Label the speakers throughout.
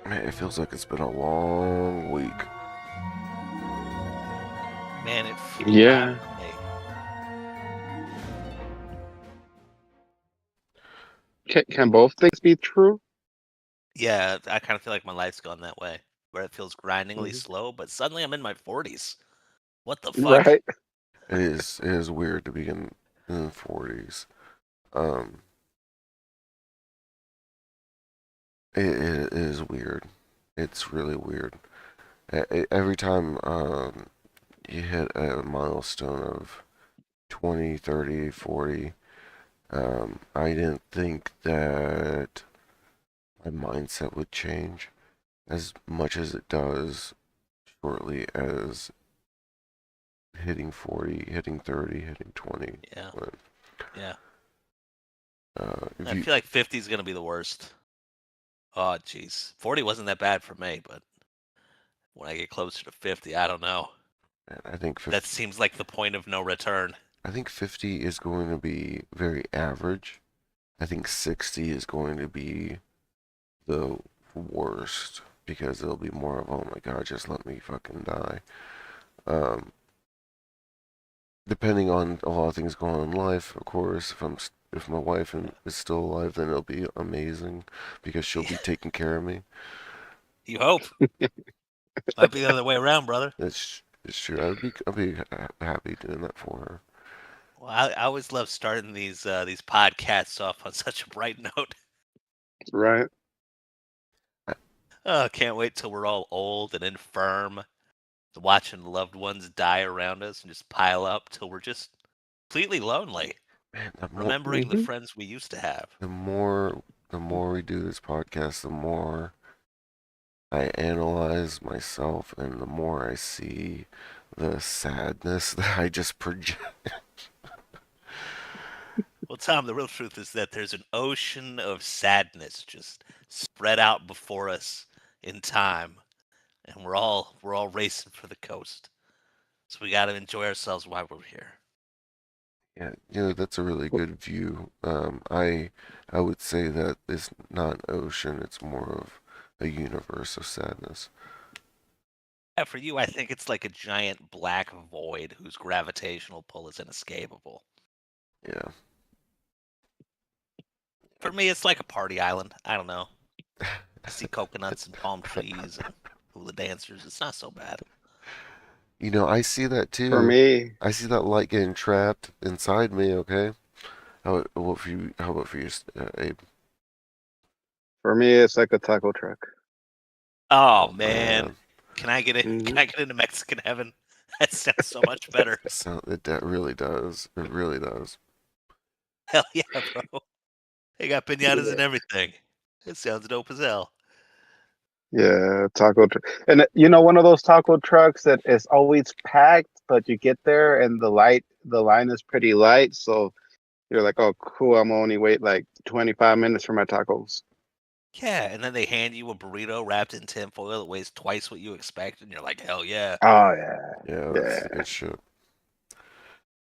Speaker 1: Man, it feels like it's been a long week.
Speaker 2: Man, it flew by
Speaker 3: Yeah.
Speaker 2: for me.
Speaker 3: Can both things be true?
Speaker 2: Yeah, I kind of feel like my life's gone that way, where it feels grindingly
Speaker 3: Hmm.
Speaker 2: slow, but suddenly I'm in my 40s. What the fuck?
Speaker 3: Right.
Speaker 1: It is weird to be in the 40s. Um, it is weird. It's really weird. Every time you hit a milestone of 20, 30, 40, I didn't think that my mindset would change as much as it does shortly as hitting 40, hitting 30, hitting 20.
Speaker 2: Yeah,
Speaker 1: But,
Speaker 2: yeah.
Speaker 1: if
Speaker 2: I
Speaker 1: you,
Speaker 2: feel like 50 is gonna be the worst. Oh, jeez. 40 wasn't that bad for me, but when I get closer to 50, I don't know.
Speaker 1: I think
Speaker 2: That
Speaker 1: 50,
Speaker 2: seems like the point of no return.
Speaker 1: I think 50 is going to be very average. I think 60 is going to be the worst because it'll be more of, oh my god, just let me fucking die. Um, Depending on a lot of things going on in life, of course, if my wife is still alive, then it'll be amazing because she'll be taking care of me.
Speaker 2: You hope. Might be the other way around, brother.
Speaker 1: It's true. Happy doing that for her.
Speaker 2: Well, I always love starting these podcasts off on such a bright note.
Speaker 3: Right.
Speaker 2: Oh, can't wait till we're all old and infirm, watching loved ones die around us and just pile up till we're just completely lonely,
Speaker 1: Man,
Speaker 2: remembering the
Speaker 3: Hmm.
Speaker 2: friends we used to have.
Speaker 1: the more we do this podcast, the more I analyze myself, and the more I see the sadness that I just project.
Speaker 2: Well, Tom, the real truth is that there's an ocean of sadness just spread out before us in time, and we're all racing for the coast. So we got to enjoy ourselves while we're here.
Speaker 1: Yeah, that's a really good view. I would say that it's not an ocean; it's more of a universe of sadness.
Speaker 2: Yeah, for you, I think it's like a giant black void whose gravitational pull is inescapable.
Speaker 1: Yeah.
Speaker 2: For me, it's like a party island. I don't know. I see coconuts and palm trees and hula dancers. It's not so bad.
Speaker 1: I see that
Speaker 3: For
Speaker 1: too.
Speaker 3: me,
Speaker 1: I see that light getting trapped inside me. Okay. What for you? How about for you, Abe?
Speaker 3: for me, it's like a taco truck.
Speaker 2: Oh
Speaker 1: Oh
Speaker 2: man,
Speaker 1: man,
Speaker 2: can I get in? Can
Speaker 3: Hmm.
Speaker 2: I get into Mexican heaven? That sounds so much better.
Speaker 1: it really does. It really does.
Speaker 2: Hell yeah, bro. They got pinatas
Speaker 3: Yeah.
Speaker 2: and everything. It sounds dope as hell.
Speaker 3: Yeah, taco truck. And one of those taco trucks that is always packed, but you get there and the line is pretty light, so you're like, oh, cool. I'm only wait like 25 minutes for my tacos.
Speaker 2: Yeah, and then they hand you a burrito wrapped in tinfoil that weighs twice what you expect, and you're like, hell yeah.
Speaker 3: Oh yeah,
Speaker 1: Yeah, that's
Speaker 3: yeah.
Speaker 1: the good shit.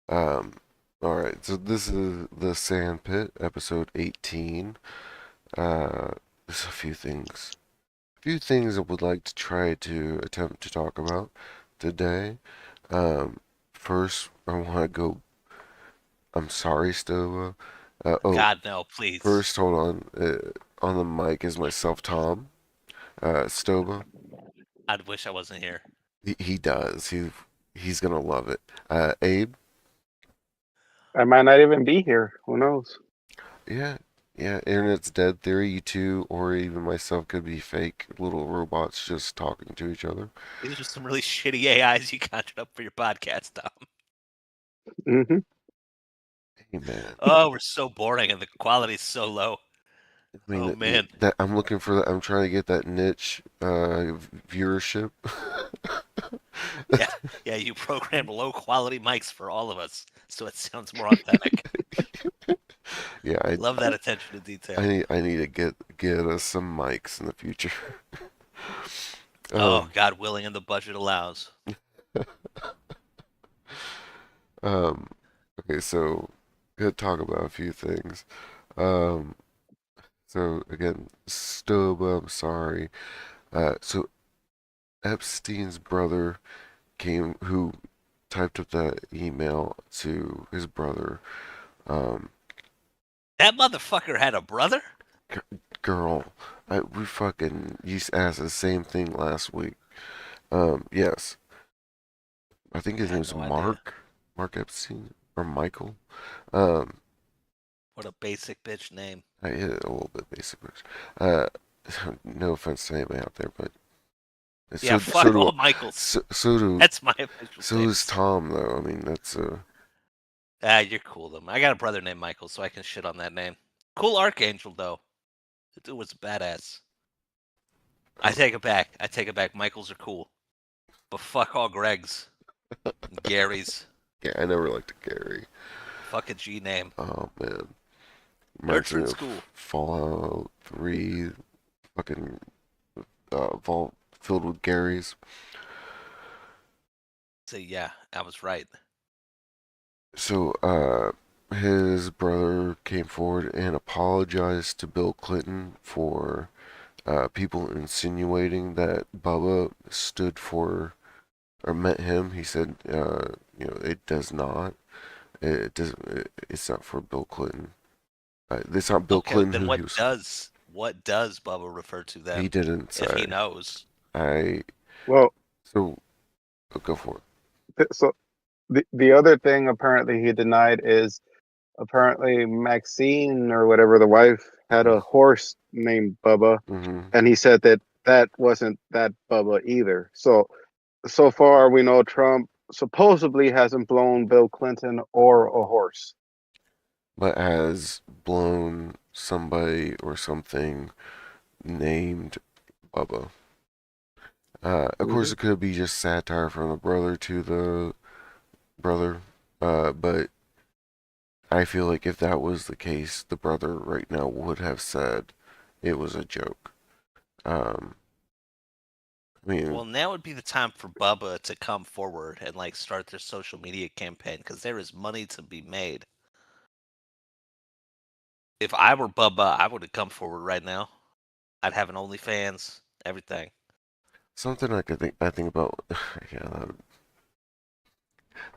Speaker 1: Um, all right. So this is the Sandpit, episode 18. Uh, there's a few things I would like to try to attempt to talk about today. Um, First, I want to go. I'm sorry, Stova. Oh,
Speaker 2: God no, please.
Speaker 1: first, hold on. On the mic is myself, Tom. Stoba.
Speaker 2: I wish I wasn't here.
Speaker 1: He does. He's gonna love it. Abe.
Speaker 3: I might not even be here. Who knows?
Speaker 1: Yeah, yeah. Internet's dead theory. You two, or even myself, could be fake little robots just talking to each other.
Speaker 2: These are some really shitty AIs you conjured up for your podcast, Tom.
Speaker 3: Hmm.
Speaker 1: Hey, man.
Speaker 2: Oh, we're so boring and the quality's so low.
Speaker 1: I
Speaker 2: Oh
Speaker 1: mean,
Speaker 2: man.
Speaker 1: that I'm looking for. I'm trying to get that niche viewership.
Speaker 2: Yeah, yeah, you programmed low quality mics for all of us, so it sounds more authentic.
Speaker 1: Yeah,
Speaker 2: Love that attention to detail.
Speaker 1: I need to get us some mics in the future.
Speaker 2: Oh,
Speaker 1: Um,
Speaker 2: God willing, and the budget allows.
Speaker 1: um, okay, so gonna talk about a few things. Um, so again, Stoba, I'm sorry. So Epstein's brother who typed up that email to his brother. Um,
Speaker 2: That motherfucker had a brother?
Speaker 1: Girl, we fucking used to ask the same thing last week. Yes, I think
Speaker 2: I
Speaker 1: his
Speaker 2: had
Speaker 1: name's
Speaker 2: no idea.
Speaker 1: Mark Epstein or Michael. Um,
Speaker 2: What a basic bitch name.
Speaker 1: I hit it a little bit basic. Uh, no offense to anybody out there, but
Speaker 2: Yeah,
Speaker 1: so
Speaker 2: fuck
Speaker 1: do
Speaker 2: all Michaels.
Speaker 1: so do
Speaker 2: That's my official
Speaker 1: so is
Speaker 2: stance.
Speaker 1: Tom though. I mean that's
Speaker 2: Ah, you're cool though. I got a brother named Michael, so I can shit on that name. Cool Archangel though. The dude was a badass. I take it back. I take it back. Michaels are cool. But fuck all Gregs. And Garys.
Speaker 1: yeah. I never liked Gary.
Speaker 2: Fuck a G name.
Speaker 1: Oh man, reminds me
Speaker 2: Gertrude's
Speaker 1: of
Speaker 2: cool.
Speaker 1: Fallout 3. Fucking vault filled with Garys.
Speaker 2: So yeah, I was right.
Speaker 1: So, his brother came forward and apologized to Bill Clinton for people insinuating that Bubba stood for or meant him. He said, it does not. It doesn't. It's not for Bill Clinton. It's not Bill
Speaker 2: Okay,
Speaker 1: Clinton
Speaker 2: then
Speaker 1: who he was.
Speaker 2: what does Bubba refer to
Speaker 1: He
Speaker 2: then?
Speaker 1: didn't
Speaker 2: If he
Speaker 1: say.
Speaker 2: knows.
Speaker 1: I
Speaker 3: Well,
Speaker 1: so go for it.
Speaker 3: so the other thing apparently he denied is apparently Maxine or whatever the wife had a horse named Bubba,
Speaker 1: Mm-hmm.
Speaker 3: and he said that that wasn't that Bubba either. So far we know Trump supposedly hasn't blown Bill Clinton or a horse.
Speaker 1: But has blown somebody or something named Bubba. Of course,
Speaker 3: Hmm.
Speaker 1: it could be just satire from the brother to the brother, but I feel like if that was the case, the brother right now would have said it was a joke. Um, I mean,
Speaker 2: Well, now would be the time for Bubba to come forward and like start their social media campaign because there is money to be made. If I were Bubba, I would have come forward right now. I'd have an OnlyFans, everything.
Speaker 1: something I think about, yeah,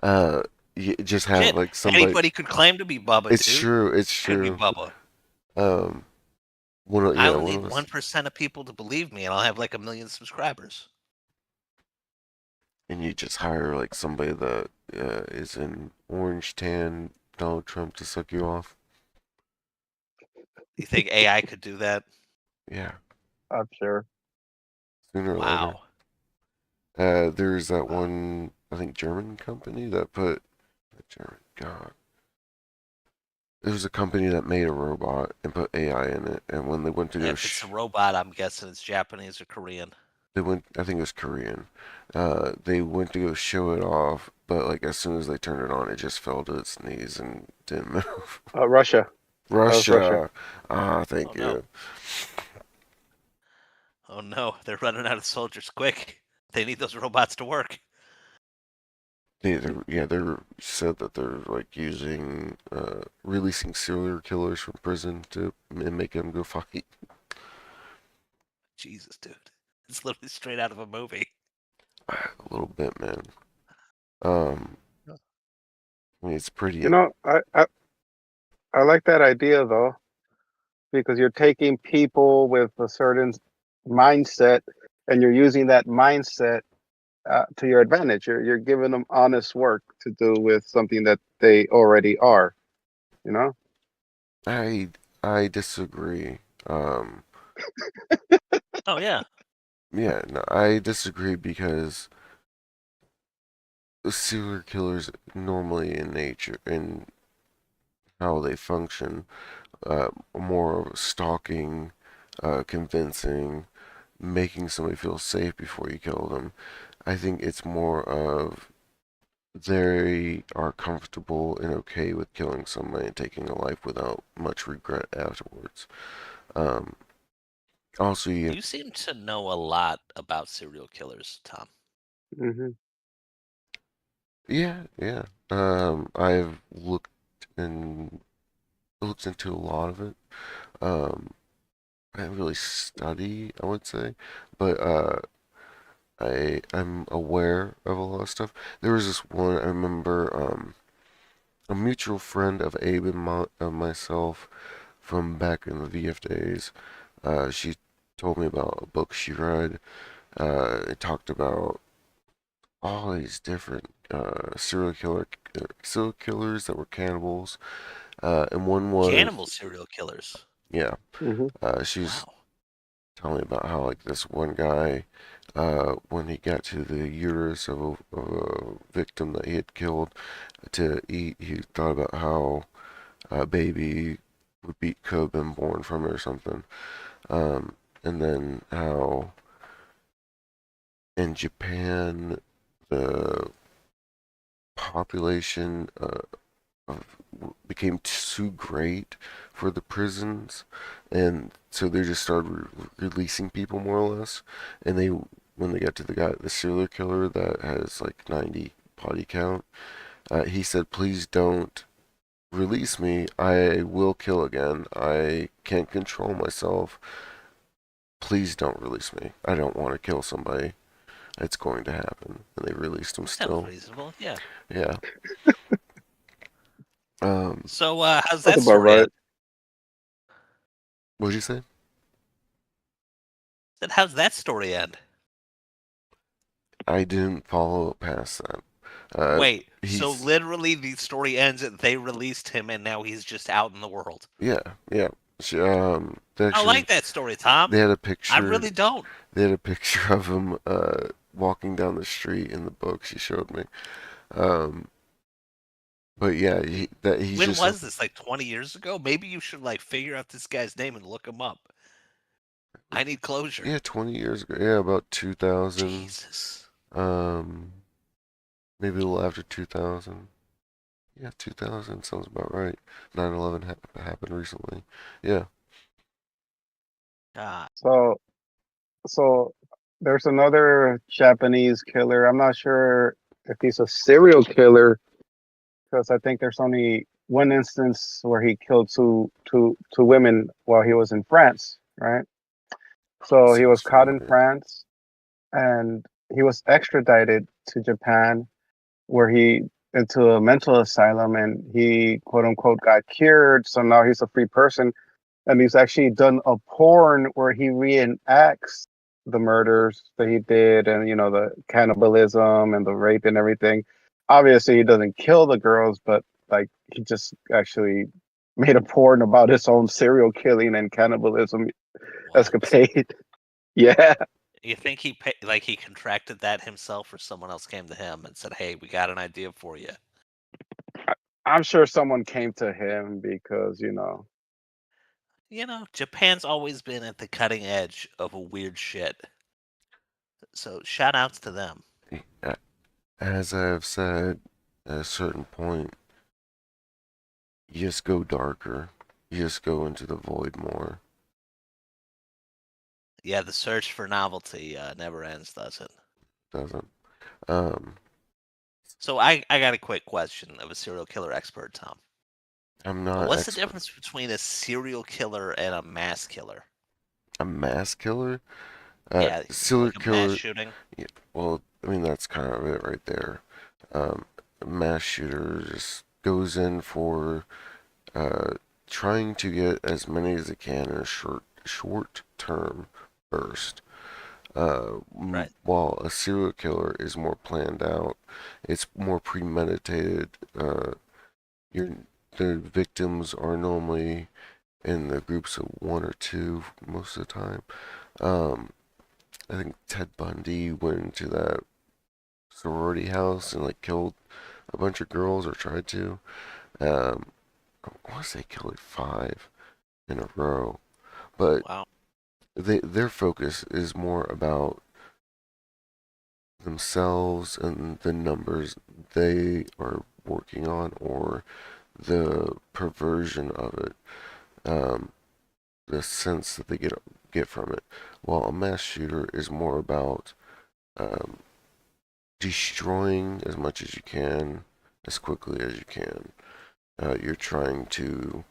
Speaker 1: uh, just have
Speaker 2: Shit,
Speaker 1: like somebody.
Speaker 2: anybody could claim to be Bubba,
Speaker 1: It's
Speaker 2: dude.
Speaker 1: true. It's
Speaker 2: Could be
Speaker 1: true.
Speaker 2: Bubba.
Speaker 1: Um,
Speaker 2: I only
Speaker 1: one
Speaker 2: need
Speaker 1: of us,
Speaker 2: 1% of people to believe me, and I'll have like 1 million subscribers.
Speaker 1: and you just hire like somebody that is in orange tan Donald Trump to suck you off.
Speaker 2: You think AI could do that?
Speaker 1: Yeah,
Speaker 3: I'm sure.
Speaker 1: sooner or later.
Speaker 2: Wow.
Speaker 1: There's that
Speaker 2: Wow.
Speaker 1: one, I think, German company that put German. God, there was a company that made a robot and put AI in it, and when they went to go,
Speaker 2: If it's a robot, I'm guessing it's Japanese or Korean.
Speaker 1: they went. I think it was Korean. They went to go show it off, but like as soon as they turned it on, it just fell to its knees and didn't move.
Speaker 3: Russia. That was Russia.
Speaker 1: Russia. Ah,
Speaker 2: Oh
Speaker 1: thank
Speaker 2: no.
Speaker 1: you.
Speaker 2: Oh no, they're running out of soldiers quick. They need those robots to work.
Speaker 1: They're said that they're like using, releasing serial killers from prison to and make them go fight.
Speaker 2: Jesus, dude. It's literally straight out of a movie.
Speaker 1: A little bit, man. Um, I mean, it's
Speaker 3: You
Speaker 1: pretty.
Speaker 3: know, I like that idea though, because you're taking people with a certain mindset and you're using that mindset to your advantage. You're giving them honest work to do with something that they already are. You know.
Speaker 1: I I disagree. Um,
Speaker 2: Oh yeah.
Speaker 1: yeah, no, I disagree because serial killers normally in nature in how they function, more of stalking, convincing, making somebody feel safe before you kill them. I think it's more of they are comfortable and okay with killing somebody and taking a life without much regret afterwards. Um, also,
Speaker 2: You seem to know a lot about serial killers, Tom.
Speaker 3: Hmm.
Speaker 1: yeah. I've looked into a lot of it. Um, I didn't really study, I would say, but I'm aware of a lot of stuff. There was this one I remember, a mutual friend of Abe and myself from back in the VF days. She told me about a book she read. It talked about all these different serial killers that were cannibals. And one was,
Speaker 2: Cannibal serial killers.
Speaker 1: yeah,
Speaker 3: Hmm.
Speaker 1: she was
Speaker 2: Wow.
Speaker 1: telling me about how like this one guy, when he got to the uterus of a victim that he had killed to eat, he thought about how a baby could have been born from it or something. And then how in Japan the population of, became too great for the prisons, and so they just started releasing people more or less. And they, when they got to the serial killer that has like 90 body count, he said, "Please don't release me. I will kill again. I can't control myself. Please don't release me. I don't want to kill somebody. It's going to happen." And they released him
Speaker 2: Sounds
Speaker 1: still.
Speaker 2: reasonable. Yeah.
Speaker 1: Yeah. Um,
Speaker 2: So, how's
Speaker 3: That's
Speaker 2: that
Speaker 3: about
Speaker 2: story
Speaker 3: right.
Speaker 2: end?
Speaker 1: what'd you say?
Speaker 2: Then how's that story end?
Speaker 1: I didn't follow past that.
Speaker 2: Wait, so
Speaker 1: He's
Speaker 2: literally the story ends that they released him and now he's just out in the world.
Speaker 1: Yeah, yeah. They
Speaker 2: I
Speaker 1: actually
Speaker 2: like that story, Tom.
Speaker 1: they had a
Speaker 2: I
Speaker 1: picture.
Speaker 2: really don't.
Speaker 1: They had a picture of him walking down the street in the book she showed me. Um, but yeah, he's
Speaker 2: When
Speaker 1: just
Speaker 2: was this? Like 20 years ago? Maybe you should like figure out this guy's name and look him up. I need closure.
Speaker 1: yeah, 20 years ago. Yeah, about 2000.
Speaker 2: Jesus.
Speaker 1: Um, maybe a little after 2000. Yeah, 2000 sounds about right. 9/11 happened recently. Yeah.
Speaker 2: God.
Speaker 3: So, so there's another Japanese killer. I'm not sure if he's a serial killer because I think there's only one instance where he killed two women while he was in France, right? So he
Speaker 1: Seems
Speaker 3: was caught in
Speaker 1: familiar.
Speaker 3: France and he was extradited to Japan, where he into a mental asylum, and he quote unquote got cured. So now he's a free person, and he's actually done a porn where he reenacts the murders that he did, and the cannibalism and the rape and everything. Obviously, he doesn't kill the girls, but like he just actually made a porn about his own serial killing and cannibalism
Speaker 2: What?
Speaker 3: escapade. Yeah,
Speaker 2: You think like he contracted that himself or someone else came to him and said, "Hey, we got an idea for you."
Speaker 3: I'm sure someone came to him because
Speaker 2: Japan's always been at the cutting edge of a weird shit. So shout outs to them.
Speaker 1: As I have said, at a certain point, you just go darker. You just go into the void more.
Speaker 2: Yeah, the search for novelty never ends, does it?
Speaker 1: Doesn't. Um,
Speaker 2: So I got a quick question of a serial killer expert, Tom.
Speaker 1: I'm not
Speaker 2: What's the
Speaker 1: expert.
Speaker 2: difference between a serial killer and a mass killer?
Speaker 1: A mass killer?
Speaker 2: Yeah,
Speaker 1: Serial
Speaker 2: like a mass
Speaker 1: killer.
Speaker 2: shooting.
Speaker 1: Yeah, well, I mean that's kind of it right there. Um, a mass shooter just goes in for uh, trying to get as many as they can in a short term burst.
Speaker 2: Right.
Speaker 1: While a serial killer is more planned out, it's more premeditated. Your the victims are normally in the groups of one or two most of the time. Um, I think Ted Bundy went into that sorority house and like killed a bunch of girls or tried to. Um, I want to say killed like five in a row, but
Speaker 2: Wow.
Speaker 1: their focus is more about themselves and the numbers they are working on or the perversion of it, um, the sense that they get from it. While a mass shooter is more about um, destroying as much as you can as quickly as you can. You're trying to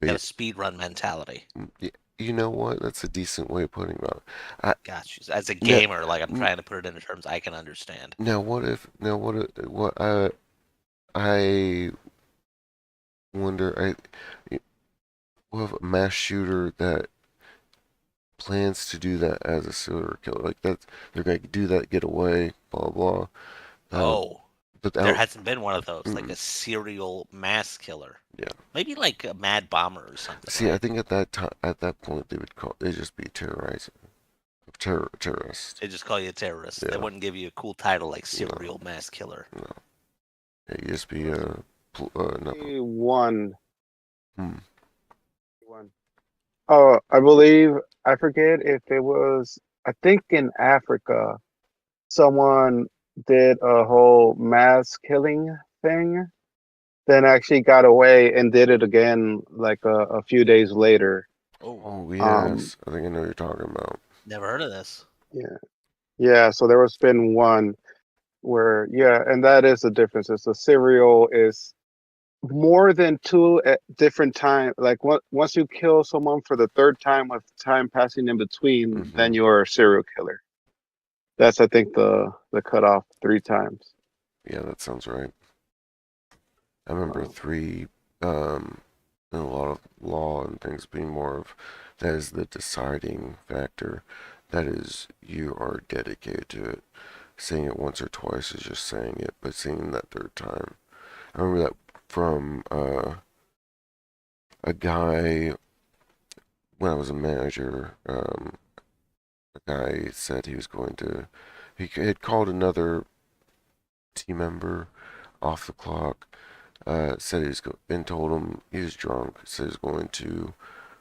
Speaker 2: Got
Speaker 1: be,
Speaker 2: a speed run mentality.
Speaker 1: You know what? That's a decent way of putting it. I
Speaker 2: Gosh, as a
Speaker 1: now,
Speaker 2: gamer, like I'm trying to put it into terms I can understand.
Speaker 1: what I wonder what if a mass shooter that plans to do that as a serial killer like that they're gonna do that get away blah blah
Speaker 2: Oh,
Speaker 1: but
Speaker 2: there
Speaker 1: out
Speaker 2: hasn't been one of those, like
Speaker 1: mm,
Speaker 2: a serial mass killer.
Speaker 1: yeah.
Speaker 2: Maybe like a mad bomber or something,
Speaker 1: See, I
Speaker 2: right?
Speaker 1: think at that time, at that point, they'd just be terrorist.
Speaker 2: They just call you a terrorist. They
Speaker 1: Yeah,
Speaker 2: wouldn't give you a cool title like
Speaker 1: no,
Speaker 2: serial mass killer.
Speaker 1: no. Yeah, you just be no.
Speaker 3: One.
Speaker 1: Hmm.
Speaker 3: One. Oh, I believe I forget if it was. I think in Africa, someone did a whole mass killing thing, then actually got away and did it again like a few days later.
Speaker 2: Oh,
Speaker 1: Oh
Speaker 3: Um,
Speaker 1: yes, I think I know what you're talking about.
Speaker 2: never heard of this.
Speaker 3: yeah, yeah. So there was been one where, yeah, and that is the difference. It's a serial is more than two at different time. Like once you kill someone for the third time with time passing in between, then
Speaker 1: Hmm.
Speaker 3: you're a serial killer. That's I think the cutoff three times.
Speaker 1: Yeah, that sounds right. I remember
Speaker 3: Um,
Speaker 1: three, and a lot of law and things being more of that is the deciding factor. That is, you are dedicated to it. Saying it once or twice is just saying it, but saying that third time. I remember that from a guy when I was a manager. A guy said he was going to. He had called another team member off the clock. Said he was and told him he was drunk. Said he was going to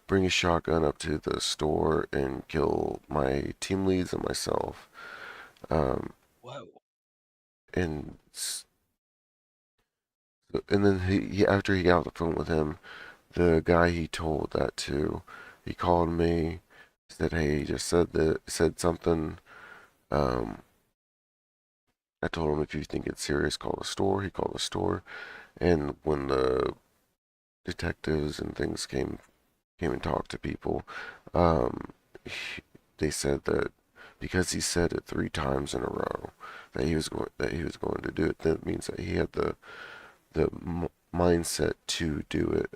Speaker 1: bring a shotgun up to the store and kill my team leads and myself. Um,
Speaker 2: Whoa.
Speaker 1: and and then after he got off the phone with him, the guy he told that to, he called me, said, "Hey, he just said something." Um, I told him if you think it's serious, call the store. He called the store, and when the detectives and things came and talked to people, um, they said that because he said it three times in a row that he was going to do it. That means that he had the mindset to do it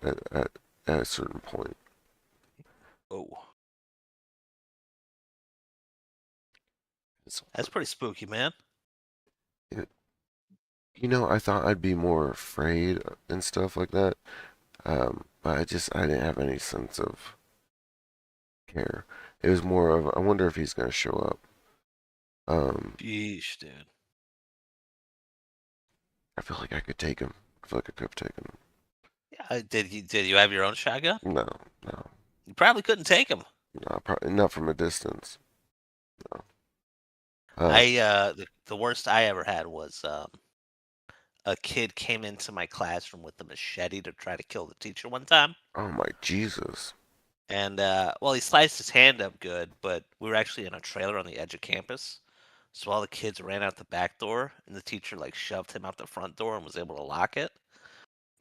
Speaker 1: at a certain point.
Speaker 2: Oh,
Speaker 1: So,
Speaker 2: that's pretty spooky, man.
Speaker 1: you know, I thought I'd be more afraid and stuff like that, but I didn't have any sense of care. It was more of I wonder if he's gonna show up. Um,
Speaker 2: Yeesh, dude.
Speaker 1: I feel like I could take him. I feel like I could have taken him.
Speaker 2: Yeah, did you have your own shotgun?
Speaker 1: No, no,
Speaker 2: You probably couldn't take him.
Speaker 1: no, probably not from a distance. No.
Speaker 2: The worst I ever had was a kid came into my classroom with a machete to try to kill the teacher one time.
Speaker 1: Oh my Jesus.
Speaker 2: And well, he sliced his hand up good, but we were actually in a trailer on the edge of campus. So all the kids ran out the back door, and the teacher like shoved him out the front door and was able to lock it.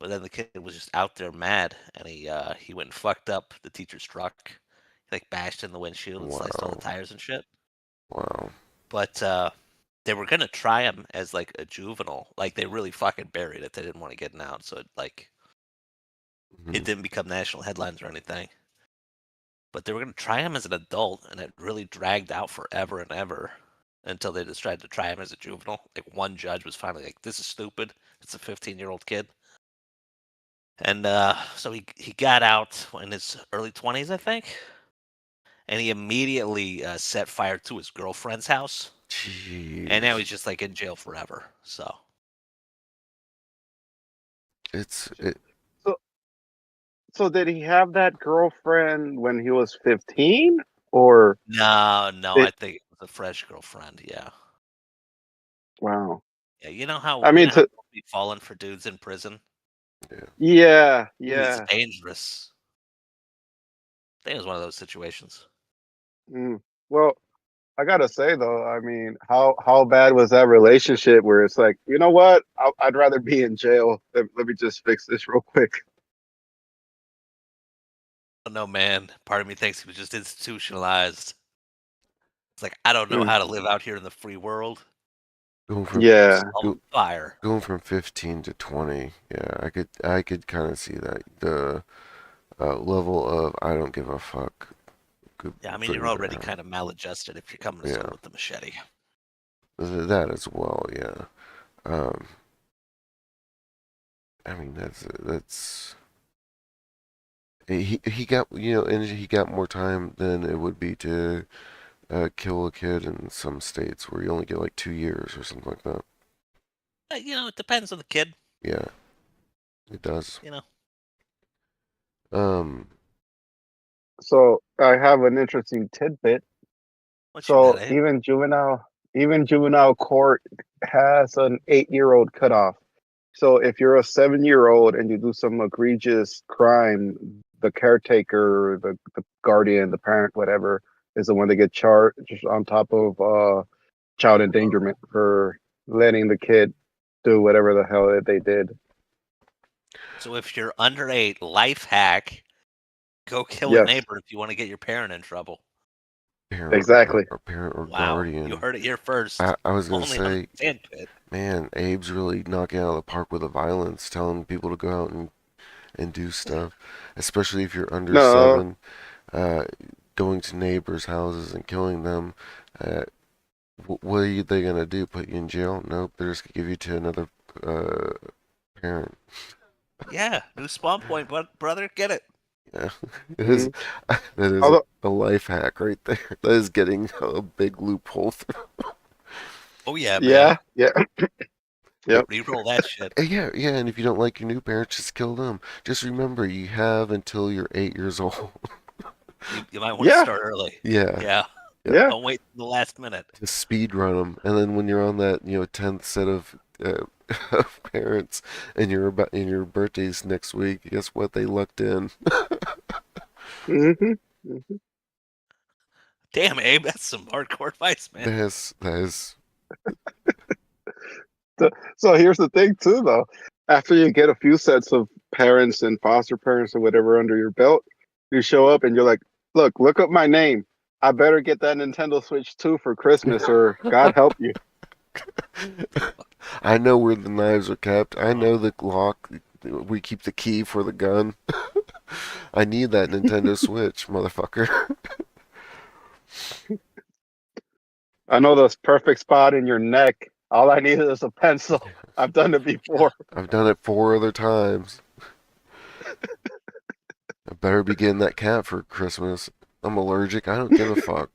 Speaker 2: But then the kid was just out there mad, and he went and fucked up the teacher's truck. He like bashed in the windshield and sliced all the
Speaker 1: Wow.
Speaker 2: tires and shit.
Speaker 1: Wow.
Speaker 2: But they were gonna try him as like a juvenile. Like they really fucking buried it. They didn't want to get him out, so it
Speaker 1: Hmm.
Speaker 2: didn't become national headlines or anything. But they were gonna try him as an adult, and it really dragged out forever and ever until they just tried to try him as a juvenile. Like one judge was finally like, "This is stupid. It's a 15-year-old kid." And so he got out in his early 20s, I think, and he immediately set fire to his girlfriend's house, and now
Speaker 1: Jeez.
Speaker 2: he's just like in jail forever. So
Speaker 1: It.
Speaker 3: so so did he have that girlfriend when he was 15 or
Speaker 2: no, no, I
Speaker 3: it?
Speaker 2: think it was a fresh girlfriend. Yeah,
Speaker 3: Wow.
Speaker 2: yeah. You know how
Speaker 3: I mean, to
Speaker 2: we fallen for dudes in prison.
Speaker 1: Yeah.
Speaker 3: yeah,
Speaker 2: It's
Speaker 3: yeah.
Speaker 2: dangerous. I think it was one of those situations.
Speaker 3: Mm. Well, I gotta say though, I mean, how bad was that relationship where it's like, you know what? I'd rather be in jail. Let me just fix this real quick.
Speaker 2: don't know, man. Part of me thinks he was just institutionalized. It's like I don't know
Speaker 3: Mm.
Speaker 2: how to live out here in the free world.
Speaker 1: Going from
Speaker 3: Yeah.
Speaker 2: Just on
Speaker 1: go,
Speaker 2: fire.
Speaker 1: going from 15 to 20. Yeah, I could kind of see that. The level of I don't give a fuck could
Speaker 2: Yeah, I mean you're
Speaker 1: figure
Speaker 2: already
Speaker 1: out.
Speaker 2: kind of maladjusted if you're coming to
Speaker 1: Yeah,
Speaker 2: school with the machete.
Speaker 1: that as well. Yeah. Um, I mean that's he got and he got more time than it would be to kill a kid in some states where you only get like 2 years or something like that.
Speaker 2: It depends on the kid.
Speaker 1: Yeah, it does.
Speaker 2: You know,
Speaker 1: Um,
Speaker 3: So I have an interesting tidbit.
Speaker 2: what you got,
Speaker 3: So
Speaker 2: Abe?
Speaker 3: even juvenile court has an 8-year-old cutoff. So if you're a 7-year-old and you do some egregious crime, the caretaker, the guardian, the parent, whatever, is the one that gets charged on top of child endangerment for letting the kid do whatever the hell that they did.
Speaker 2: So if you're under 8, life hack: go kill a
Speaker 3: Yes,
Speaker 2: neighbor if you want to get your parent in trouble.
Speaker 3: exactly.
Speaker 1: parent or
Speaker 2: Wow, you
Speaker 1: guardian.
Speaker 2: heard it here first.
Speaker 1: I was gonna
Speaker 2: Only on
Speaker 1: say,
Speaker 2: Sandpit.
Speaker 1: man, Abe's really knocking out of the park with the violence, telling people to go out and do stuff, especially if you're under
Speaker 3: No,
Speaker 1: 7, uh, going to neighbors' houses and killing them. Uh, what are they gonna do? Put you in jail? Nope, they're just gonna give you to another uh, parent.
Speaker 2: Yeah, new spawn point, but brother, get it.
Speaker 1: Yeah, it is.
Speaker 3: mhm.
Speaker 1: That is
Speaker 3: Although,
Speaker 1: a life hack right there. That is getting a big loophole through.
Speaker 2: Oh yeah, man.
Speaker 3: yeah, yeah, yep.
Speaker 2: Reroll that shit.
Speaker 1: Yeah, yeah, and if you don't like your new parents, just kill them. Just remember, you have until you're 8 years old.
Speaker 2: You might want to
Speaker 3: Yeah,
Speaker 2: start early.
Speaker 1: Yeah,
Speaker 2: Yeah,
Speaker 1: yeah.
Speaker 3: yeah.
Speaker 2: don't wait till the last minute.
Speaker 1: Just speed run them, and then when you're on that, 10th set of parents, and your birthday's next week, guess what? They lucked in.
Speaker 3: hmm
Speaker 2: Damn, Abe, that's some hardcore advice, man.
Speaker 1: That is
Speaker 3: So here's the thing, too, though. After you get a few sets of parents and foster parents or whatever under your belt, you show up and you're like, look up my name. I better get that Nintendo Switch 2 for Christmas, or God help you.
Speaker 1: I know where the knives are kept. I
Speaker 2: Oh,
Speaker 1: know the lock. We keep the key for the gun. I need that Nintendo Switch, motherfucker.
Speaker 3: I know this perfect spot in your neck. All I need is a pencil. I've done it before.
Speaker 1: I've done it 4 other times. I better be getting that cat for Christmas. I'm allergic. I don't give a fuck.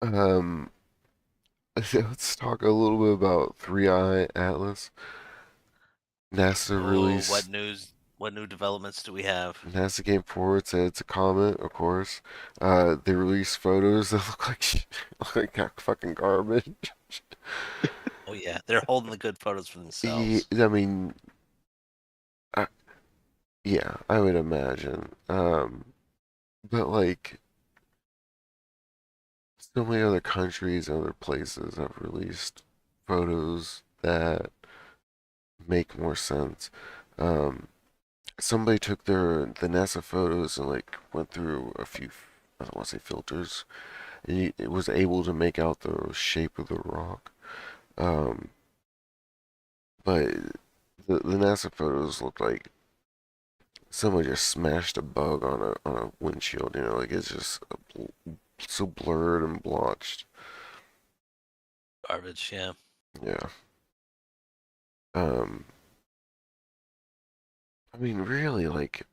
Speaker 1: Um, let's talk a little bit about Three Eye Atlas. NASA
Speaker 2: oh,
Speaker 1: released
Speaker 2: what new developments do we have?
Speaker 1: NASA came forward, said it's a comet, of course. They released photos that look like fucking garbage.
Speaker 2: Oh yeah, they're holding the good photos for
Speaker 1: Yeah,
Speaker 2: themselves.
Speaker 1: I mean, I, yeah, I would imagine. But like so many other countries and other places have released photos that make more sense. Um, Somebody took the NASA photos and like went through a few, I don't want to say filters, and it was able to make out the shape of the rock. Um, but the NASA photos looked like somebody just smashed a bug on a windshield. Like it's just so blurred and blotched.
Speaker 2: Garbage, yeah.
Speaker 1: Yeah. Um, I mean, really, like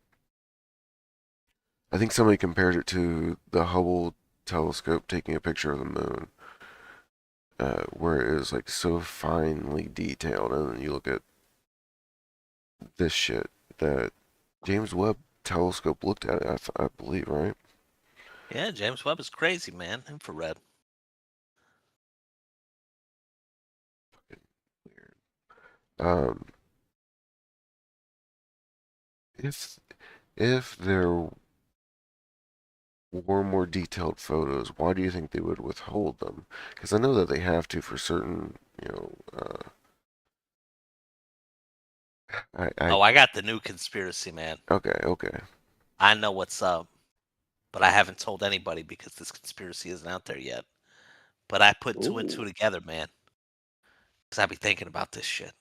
Speaker 1: I think somebody compared it to the Hubble telescope taking a picture of the moon, where it is like so finely detailed, and then you look at this shit that James Webb telescope looked at it, I believe, right?
Speaker 2: Yeah, James Webb is crazy, man. Infrared.
Speaker 1: Weird. Um, if if there were more detailed photos, why do you think they would withhold them? Because I know that they have to for certain, I
Speaker 2: Oh, I got the new conspiracy, man.
Speaker 1: okay, okay.
Speaker 2: I know what's up, but I haven't told anybody because this conspiracy isn't out there yet. But I put two and two
Speaker 3: Ooh.
Speaker 2: together, man, because I be thinking about this shit.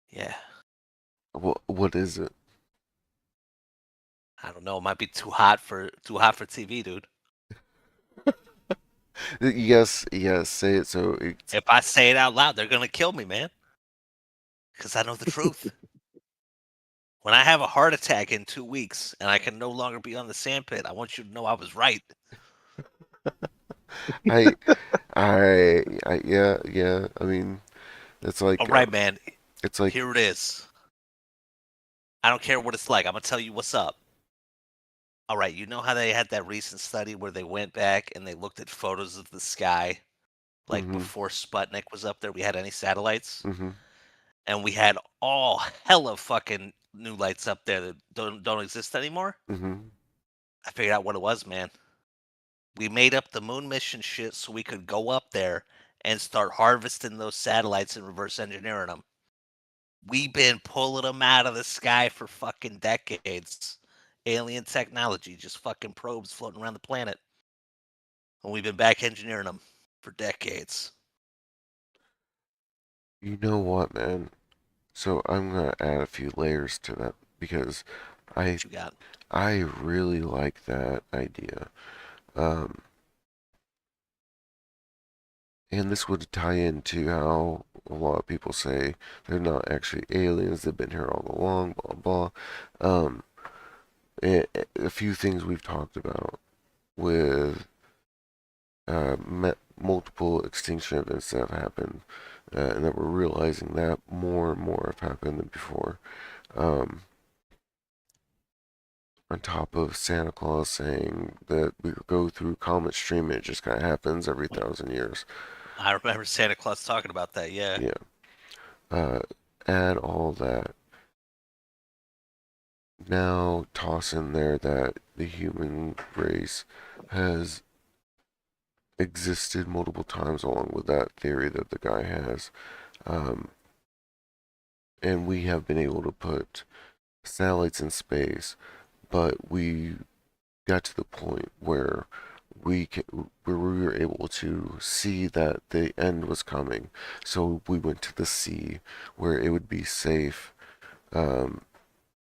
Speaker 2: Yeah,
Speaker 1: What is it?
Speaker 2: I don't know. It might be too hot for TV, dude.
Speaker 1: Yes, yes. Say it so it's.
Speaker 2: If I say it out loud, they're gonna kill me, man, because I know the truth. When I have a heart attack in 2 weeks and I can no longer be on the sandpit, I want you to know I was right.
Speaker 1: I yeah, yeah. I mean, it's
Speaker 2: All
Speaker 1: like
Speaker 2: right, man.
Speaker 1: it's like
Speaker 2: Here it is. I don't care what it's like. I'm gonna tell you what's up. All right, you know how they had that recent study where they went back and they looked at photos of the sky, like
Speaker 1: mhm,
Speaker 2: before Sputnik was up there, we had any satellites,
Speaker 1: mhm,
Speaker 2: and we had all hella fucking new lights up there that don't exist anymore.
Speaker 1: mhm.
Speaker 2: I figured out what it was, man. We made up the moon mission shit so we could go up there and start harvesting those satellites and reverse engineering them. We've been pulling them out of the sky for fucking decades. Alien technology, just fucking probes floating around the planet. And we've been back engineering them for decades.
Speaker 1: You know what, man? So I'm gonna add a few layers to that because I
Speaker 2: What you got?
Speaker 1: I really like that idea. Um, and this would tie into how a lot of people say they're not actually aliens, they've been here all along, blah blah. Um, a few things we've talked about with multiple extinction events that have happened, and that we're realizing that more and more have happened than before. Um, on top of Santa Claus saying that we go through comet stream and it just kind of happens every 1,000 years.
Speaker 2: I remember Santa Claus talking about that. Yeah.
Speaker 1: Yeah. Uh, add all that. Now toss in there that the human race has existed multiple times along with that theory that the guy has. Um, and we have been able to put satellites in space, but we got to the point where we were able to see that the end was coming. So we went to the sea where it would be safe, um,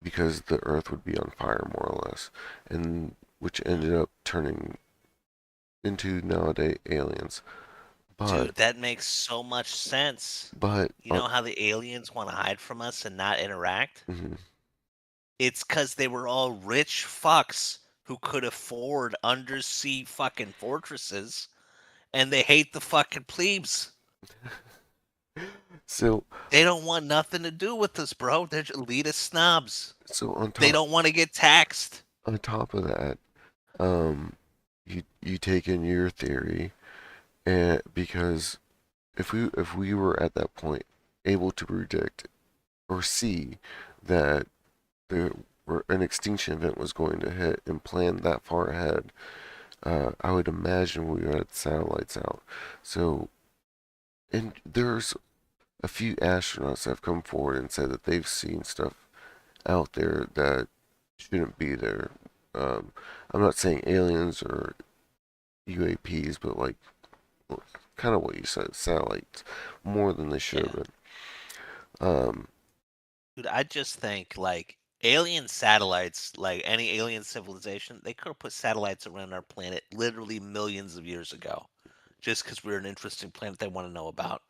Speaker 1: because the Earth would be on fire more or less, and which ended up turning into nowadays aliens. But
Speaker 2: Dude, that makes so much sense.
Speaker 1: but
Speaker 2: You know how the aliens want to hide from us and not interact?
Speaker 1: mhm.
Speaker 2: It's because they were all rich fucks who could afford undersea fucking fortresses, and they hate the fucking plebes.
Speaker 1: So
Speaker 2: They don't want nothing to do with us, bro. They're just elitist snobs.
Speaker 1: so
Speaker 2: They don't want to get taxed.
Speaker 1: on top of that, um, you take in your theory, and because if we were at that point able to predict or see that there an extinction event was going to hit and plan that far ahead, I would imagine we had satellites out. So, and there's a few astronauts that have come forward and said that they've seen stuff out there that shouldn't be there. Um, I'm not saying aliens or UAPs, but like kind of what you said, satellites, more than they should have
Speaker 2: Yeah.
Speaker 1: been. Um,
Speaker 2: Dude, I just think like alien satellites, like any alien civilization, they could have put satellites around our planet literally millions of years ago. Just because we're an interesting planet they want to know about.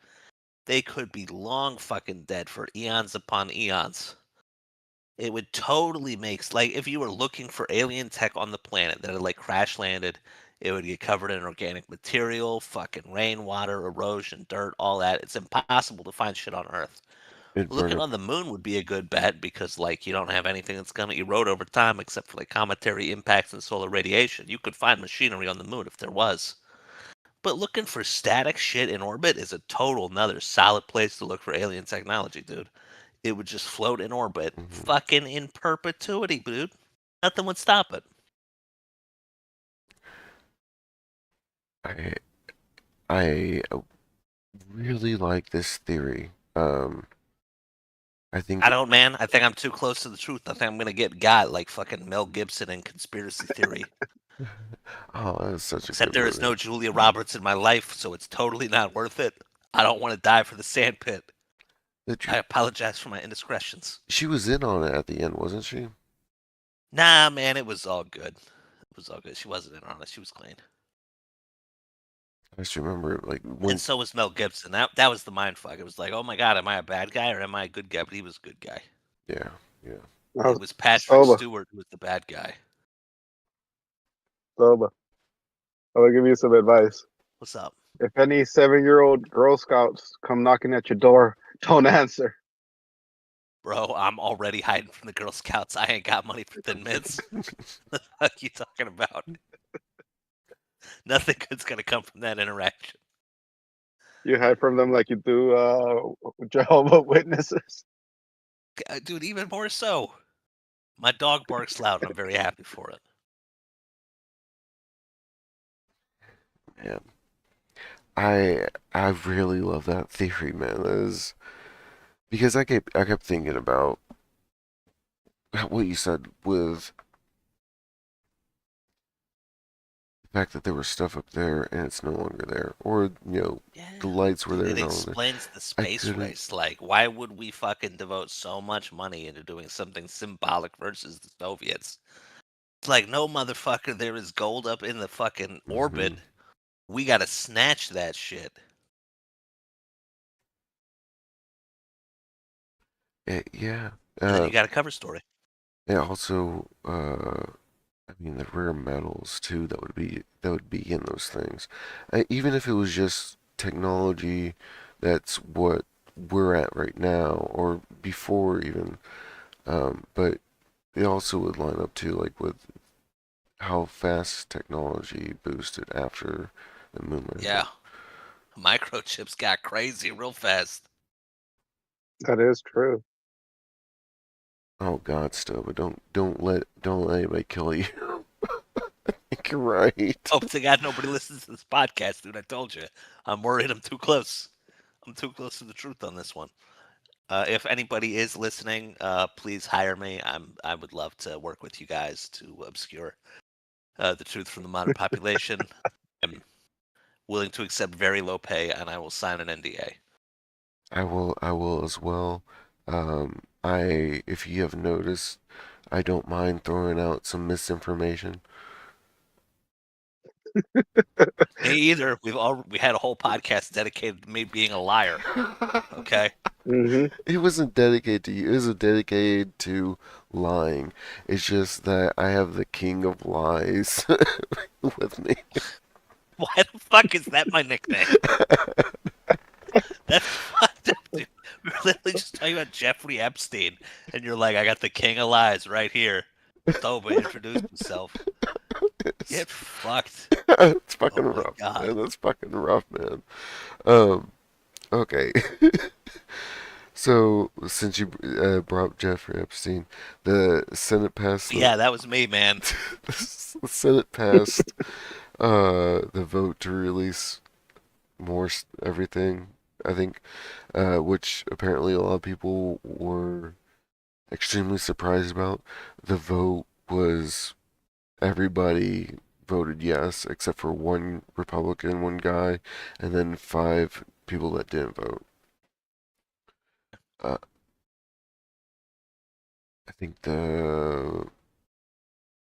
Speaker 2: They could be long fucking dead for eons upon eons. It would totally make like if you were looking for alien tech on the planet that had like crash landed, it would get covered in organic material, fucking rainwater, erosion, dirt, all that. It's impossible to find shit on Earth.
Speaker 1: it'd burn
Speaker 2: Looking
Speaker 1: up.
Speaker 2: on the moon would be a good bet because like you don't have anything that's gonna erode over time except for like cometary impacts and solar radiation. You could find machinery on the moon if there was. But looking for static shit in orbit is a total another solid place to look for alien technology, dude. It would just float in orbit,
Speaker 1: Mhm.
Speaker 2: fucking in perpetuity, dude. Nothing would stop it.
Speaker 1: I I really like this theory. I think.
Speaker 2: I don't, man. I think I'm too close to the truth. I think I'm gonna get got like fucking Mel Gibson in Conspiracy Theory.
Speaker 1: Oh, that's such a
Speaker 2: Except
Speaker 1: good
Speaker 2: there is
Speaker 1: movie.
Speaker 2: no Julia Roberts in my life, so it's totally not worth it. I don't want to die for the Sandpit.
Speaker 1: That
Speaker 2: I
Speaker 1: you,
Speaker 2: apologize for my indiscretions.
Speaker 1: she was in on it at the end, wasn't she?
Speaker 2: Nah, man, it was all good. It was all good. She wasn't in on it. She was clean.
Speaker 1: I just remember like
Speaker 2: And
Speaker 1: when.
Speaker 2: so was Mel Gibson. That was the mind fuck. It was like, oh my god, am I a bad guy or am I a good guy? But he was a good guy.
Speaker 1: Yeah, yeah.
Speaker 2: It was Patrick
Speaker 3: Soba,
Speaker 2: Stewart who was the bad guy.
Speaker 3: Soba. I'm gonna give you some advice.
Speaker 2: What's up?
Speaker 3: If any 7-year-old Girl Scouts come knocking at your door, don't answer.
Speaker 2: Bro, I'm already hiding from the Girl Scouts. I ain't got money for Thin Mints. What are you talking about? Nothing good's gonna come from that interaction.
Speaker 3: You hide from them like you do Jehovah Witnesses.
Speaker 2: Dude, even more so. My dog barks loud and I'm very happy for it.
Speaker 1: Man, I really love that theory, man. That is because I kept thinking about what you said with the fact that there was stuff up there and it's no longer there, or
Speaker 2: Yeah.
Speaker 1: the lights were
Speaker 2: Dude,
Speaker 1: there
Speaker 2: it
Speaker 1: no longer.
Speaker 2: explains the
Speaker 1: I
Speaker 2: space
Speaker 1: couldn't.
Speaker 2: race. Like, why would we fucking devote so much money into doing something symbolic versus the Soviets? It's like, no, motherfucker, there is gold up in the fucking orbit.
Speaker 1: Mhm.
Speaker 2: We gotta snatch that shit.
Speaker 1: Yeah.
Speaker 2: And then you got a cover story.
Speaker 1: Yeah. Also, I mean the rare metals too. That would be in those things. Even if it was just technology, that's what we're at right now, or before even. But it also would line up too, like with how fast technology boosted after the moon landing.
Speaker 2: Yeah. Microchips got crazy real fast.
Speaker 3: That is true.
Speaker 1: Oh God, still, but don't let anybody kill you. I think you're right.
Speaker 2: Hope to God nobody listens to this podcast, dude. I told you. I'm worried I'm too close. I'm too close to the truth on this one. If anybody is listening, please hire me. I would love to work with you guys to obscure the truth from the modern population. I'm willing to accept very low pay, and I will sign an NDA.
Speaker 1: I will as well. If you have noticed, I don't mind throwing out some misinformation.
Speaker 2: Me either. We had a whole podcast dedicated to me being a liar. Okay.
Speaker 3: Hmm.
Speaker 1: It wasn't dedicated to you. It was dedicated to lying. It's just that I have the king of lies with me.
Speaker 2: Why the fuck is that my nickname? That's fucked up, dude. We were literally just talking about Jeffrey Epstein, and you're like, I got the king of lies right here. Toba introduced himself.
Speaker 1: It's,
Speaker 2: Get fucked.
Speaker 1: it's
Speaker 2: Oh
Speaker 1: fucking
Speaker 2: my
Speaker 1: rough,
Speaker 2: god.
Speaker 1: man. That's fucking rough, man. Um, okay. So, since you brought up Jeffrey Epstein, the Senate passed
Speaker 2: Yeah, that was me, man.
Speaker 1: the Senate passed the vote to release more everything. I think, which apparently a lot of people were extremely surprised about. The vote was everybody voted yes except for one Republican, one guy, and then 5 people that didn't vote. Uh, I think it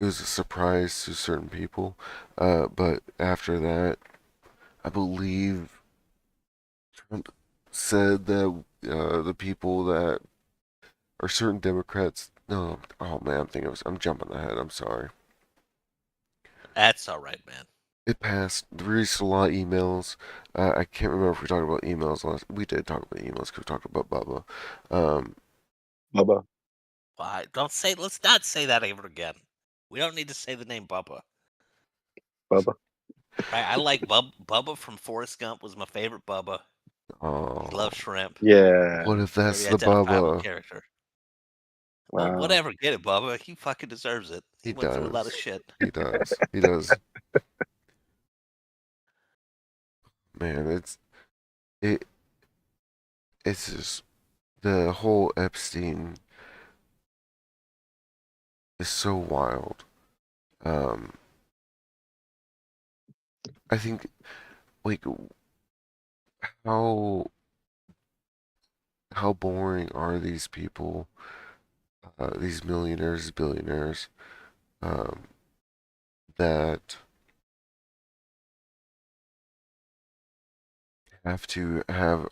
Speaker 1: was a surprise to certain people, but after that, I believe Trump said that the people that are certain Democrats. No, oh man, I'm jumping ahead. I'm sorry.
Speaker 2: That's all right, man.
Speaker 1: It passed. We released a lot of emails. I can't remember if we talked about emails last. We did talk about emails because we talked about Bubba. Um,
Speaker 3: Bubba.
Speaker 2: Why? Don't say. Let's not say that ever again. We don't need to say the name Bubba.
Speaker 3: Bubba.
Speaker 2: Right? I like Bubba from Forrest Gump was my favorite Bubba. He
Speaker 1: oh,
Speaker 2: loved shrimp.
Speaker 3: Yeah.
Speaker 1: what if that's
Speaker 2: Very
Speaker 1: the
Speaker 2: identifiable
Speaker 1: Bubba?
Speaker 2: character. Well,
Speaker 3: Wow.
Speaker 2: whatever. Get it, Bubba. He fucking deserves it. He
Speaker 1: He
Speaker 2: went through a lot of
Speaker 1: does.
Speaker 2: shit.
Speaker 1: He does. He does. Man, it it's just the whole Epstein is so wild. Um, I think like how how boring are these people? These millionaires, billionaires, um, that have to have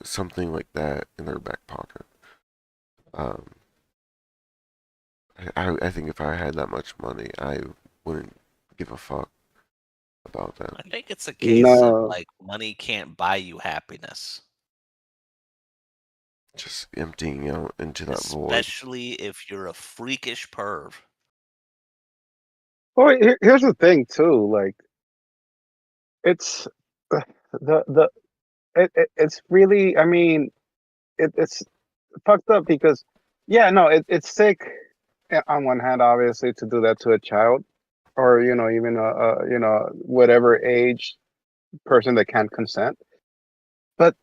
Speaker 1: something like that in their back pocket. Um, I think if I had that much money, I wouldn't give a fuck about that.
Speaker 2: I think it's a case of
Speaker 3: No.
Speaker 2: like money can't buy you happiness,
Speaker 1: Just emptying out into that void.
Speaker 2: especially if you're a freakish perv.
Speaker 3: Well, here's the thing too. Like, it's the it's really. I mean, it's fucked up because, yeah, no, it's sick. On one hand, obviously, to do that to a child, or even a whatever age person that can't consent. But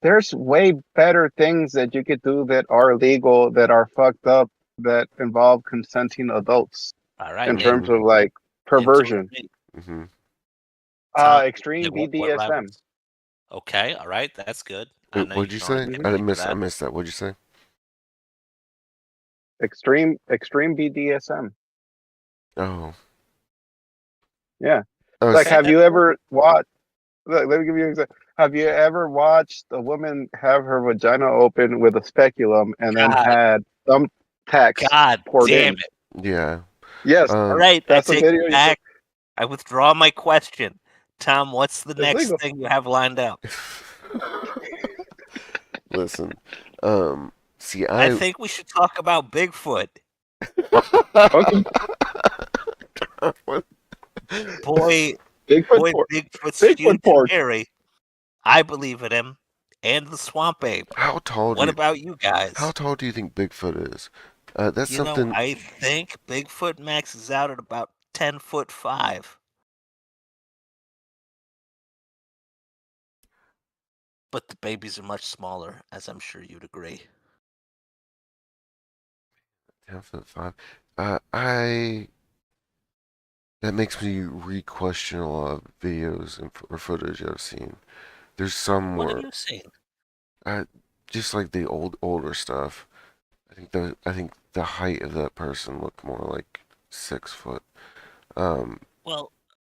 Speaker 3: there's way better things that you could do that are legal, that are fucked up, that involve consenting adults
Speaker 2: All right,
Speaker 3: in
Speaker 2: name
Speaker 3: terms
Speaker 1: Mhm.
Speaker 3: of like
Speaker 2: name two or
Speaker 3: perversion.
Speaker 2: three.
Speaker 1: Mhm.
Speaker 2: Tom,
Speaker 3: Extreme
Speaker 2: like what
Speaker 3: BDSM.
Speaker 2: rivals? Okay, all right, that's good. I
Speaker 1: Wait,
Speaker 2: know you
Speaker 1: what'd you
Speaker 2: can already
Speaker 1: say?
Speaker 2: get
Speaker 3: Mhm.
Speaker 1: I
Speaker 2: down for
Speaker 1: missed. I
Speaker 2: that.
Speaker 1: missed that. What'd you say?
Speaker 3: Extreme BDSM.
Speaker 1: Oh.
Speaker 3: Yeah.
Speaker 1: Oh.
Speaker 3: Like,
Speaker 2: Okay,
Speaker 3: have
Speaker 2: that's
Speaker 3: you
Speaker 2: cool.
Speaker 3: ever watched? Let me give you an example. Have you ever watched a woman have her vagina open with a speculum and then
Speaker 2: God,
Speaker 3: had thumbtacks
Speaker 2: God
Speaker 3: poured
Speaker 2: damn
Speaker 3: in?
Speaker 2: it!
Speaker 1: Yeah.
Speaker 3: Yes,
Speaker 2: All
Speaker 1: Um.
Speaker 2: right, I
Speaker 3: that's a
Speaker 2: take
Speaker 3: video
Speaker 2: it
Speaker 3: you could.
Speaker 2: back. I withdraw my question. Tom, what's the
Speaker 3: It's
Speaker 2: next
Speaker 3: legal.
Speaker 2: thing you have lined up?
Speaker 1: Listen. See,
Speaker 2: I
Speaker 1: I.
Speaker 2: think we should talk about Bigfoot.
Speaker 3: Okay.
Speaker 1: What?
Speaker 2: Boy,
Speaker 3: Bigfoot
Speaker 2: boy,
Speaker 3: pork.
Speaker 2: Bigfoot's
Speaker 3: Bigfoot
Speaker 2: huge and
Speaker 3: pork.
Speaker 2: hairy. I believe in him. And the swamp ape.
Speaker 1: How tall do
Speaker 2: What
Speaker 1: you?
Speaker 2: about you
Speaker 1: How
Speaker 2: guys?
Speaker 1: tall do you think Bigfoot is? That's
Speaker 2: You know,
Speaker 1: something.
Speaker 2: I think Bigfoot maxes out at about 10'5". But the babies are much smaller, as I'm sure you'd agree.
Speaker 1: 10'5". I. That makes me re-question a lot of videos or footage I've seen. There's some
Speaker 2: What have
Speaker 1: where,
Speaker 2: you seen?
Speaker 1: I, just like the older stuff. I think the height of that person looked more like 6 foot. Um,
Speaker 2: Well,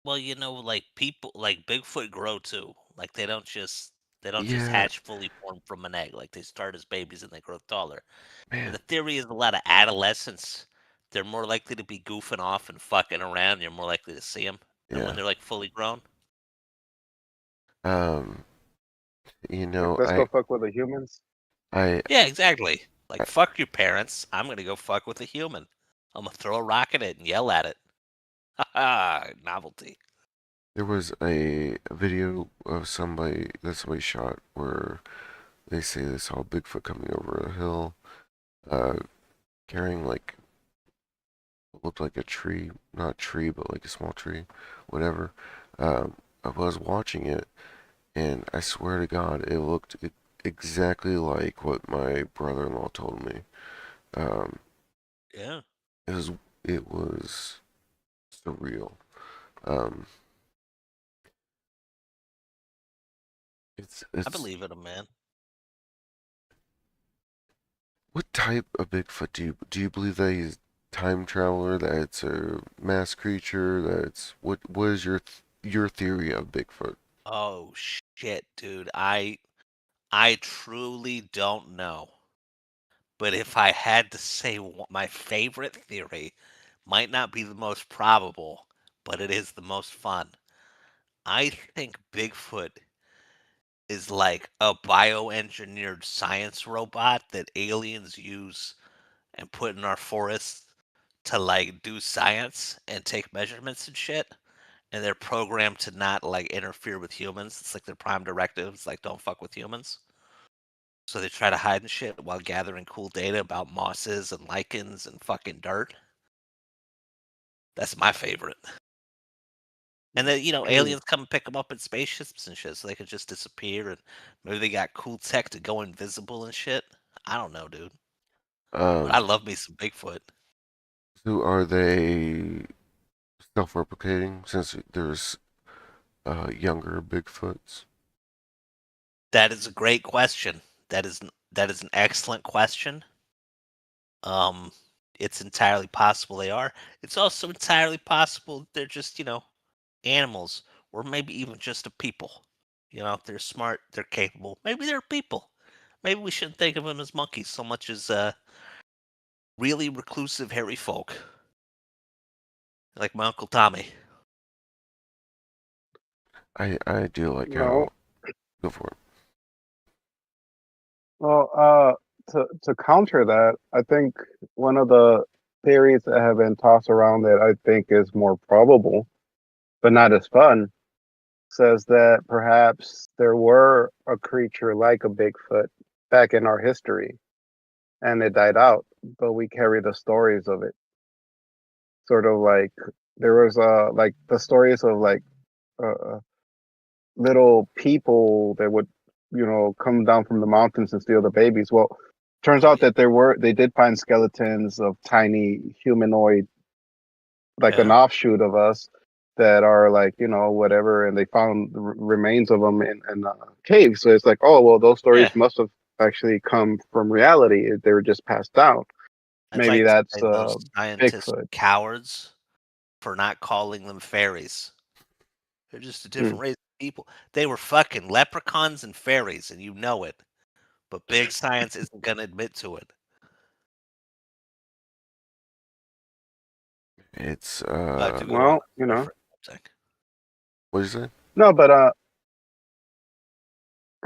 Speaker 2: well, like people, like Bigfoot grow too. Like they don't just
Speaker 1: yeah,
Speaker 2: hatch fully formed from an egg. Like they start as babies and they grow taller. And
Speaker 1: man,
Speaker 2: the theory is a lot of adolescents. They're more likely to be goofing off and fucking around. You're more likely to see them than when
Speaker 1: yeah.
Speaker 2: they're like fully grown.
Speaker 1: Um,
Speaker 3: Like, let's
Speaker 1: I,
Speaker 3: go fuck with the humans.
Speaker 1: I,
Speaker 2: Yeah, exactly.
Speaker 1: I,
Speaker 2: Like fuck your parents. I'm gonna go fuck with a human. I'm gonna throw a rock at it and yell at it. Ha ha! Novelty.
Speaker 1: there was a video of somebody shot where they say they saw Bigfoot coming over a hill, uh, carrying like what looked like a tree, not a tree, but like a small tree, whatever. I was watching it, and I swear to God, it looked exactly like what my brother-in-law told me. Um,
Speaker 2: Yeah,
Speaker 1: it was it was surreal. Um, it's
Speaker 2: I
Speaker 1: it's
Speaker 2: believe in him, man.
Speaker 1: what type of Bigfoot do you believe that he's time traveler, that it's a mass creature, that it's what is your theory of Bigfoot?
Speaker 2: Oh shit, dude. I truly don't know. But if I had to say my favorite theory, might not be the most probable, but it is the most fun. I think Bigfoot is like a bioengineered science robot that aliens use and put in our forests to like do science and take measurements and shit. And they're programmed to not like interfere with humans. It's like their prime directives, like don't fuck with humans. So they try to hide and shit while gathering cool data about mosses and lichens and fucking dirt. That's my favorite. And then,
Speaker 3: Mm.
Speaker 2: aliens come and pick them up in spaceships and shit, so they could just disappear. And maybe they got cool tech to go invisible and shit. I don't know, dude. But I
Speaker 1: Um,
Speaker 2: love me some Bigfoot.
Speaker 1: so are they self-replicating since there's younger Bigfoots?
Speaker 2: That is a great question. That is an excellent question. Um, it's entirely possible they are. It's also entirely possible they're just, animals, or maybe even just a people. They're smart, they're capable. Maybe they're people. Maybe we shouldn't think of them as monkeys so much as really reclusive, hairy folk, like my uncle Tommy.
Speaker 1: I do like
Speaker 3: No.
Speaker 1: how go for it.
Speaker 3: Well, to counter that, I think one of the theories that have been tossed around that I think is more probable, but not as fun, says that perhaps there were a creature like a Bigfoot back in our history, and it died out, but we carry the stories of it. Sort of like there was like the stories of like uh, little people that would, come down from the mountains and steal the babies. Well, turns
Speaker 2: Oh
Speaker 3: out
Speaker 2: yeah,
Speaker 3: that they did find skeletons of tiny humanoid, like an
Speaker 2: yeah,
Speaker 3: offshoot of us, that are like, whatever, and they found the remains of them in caves. So it's like, oh well, those stories
Speaker 2: yeah.
Speaker 3: must have actually come from reality. They were just passed down.
Speaker 2: I'd
Speaker 3: Maybe
Speaker 2: like to
Speaker 3: that's
Speaker 2: blame those scientists
Speaker 3: Bigfoot.
Speaker 2: cowards for not calling them fairies. They're just a
Speaker 3: Mm.
Speaker 2: different race of people. They were fucking leprechauns and fairies, and you know it. But big science isn't going to admit to it.
Speaker 1: It's
Speaker 2: To go on.
Speaker 3: Well,
Speaker 2: Sorry.
Speaker 1: what is it?
Speaker 3: no, but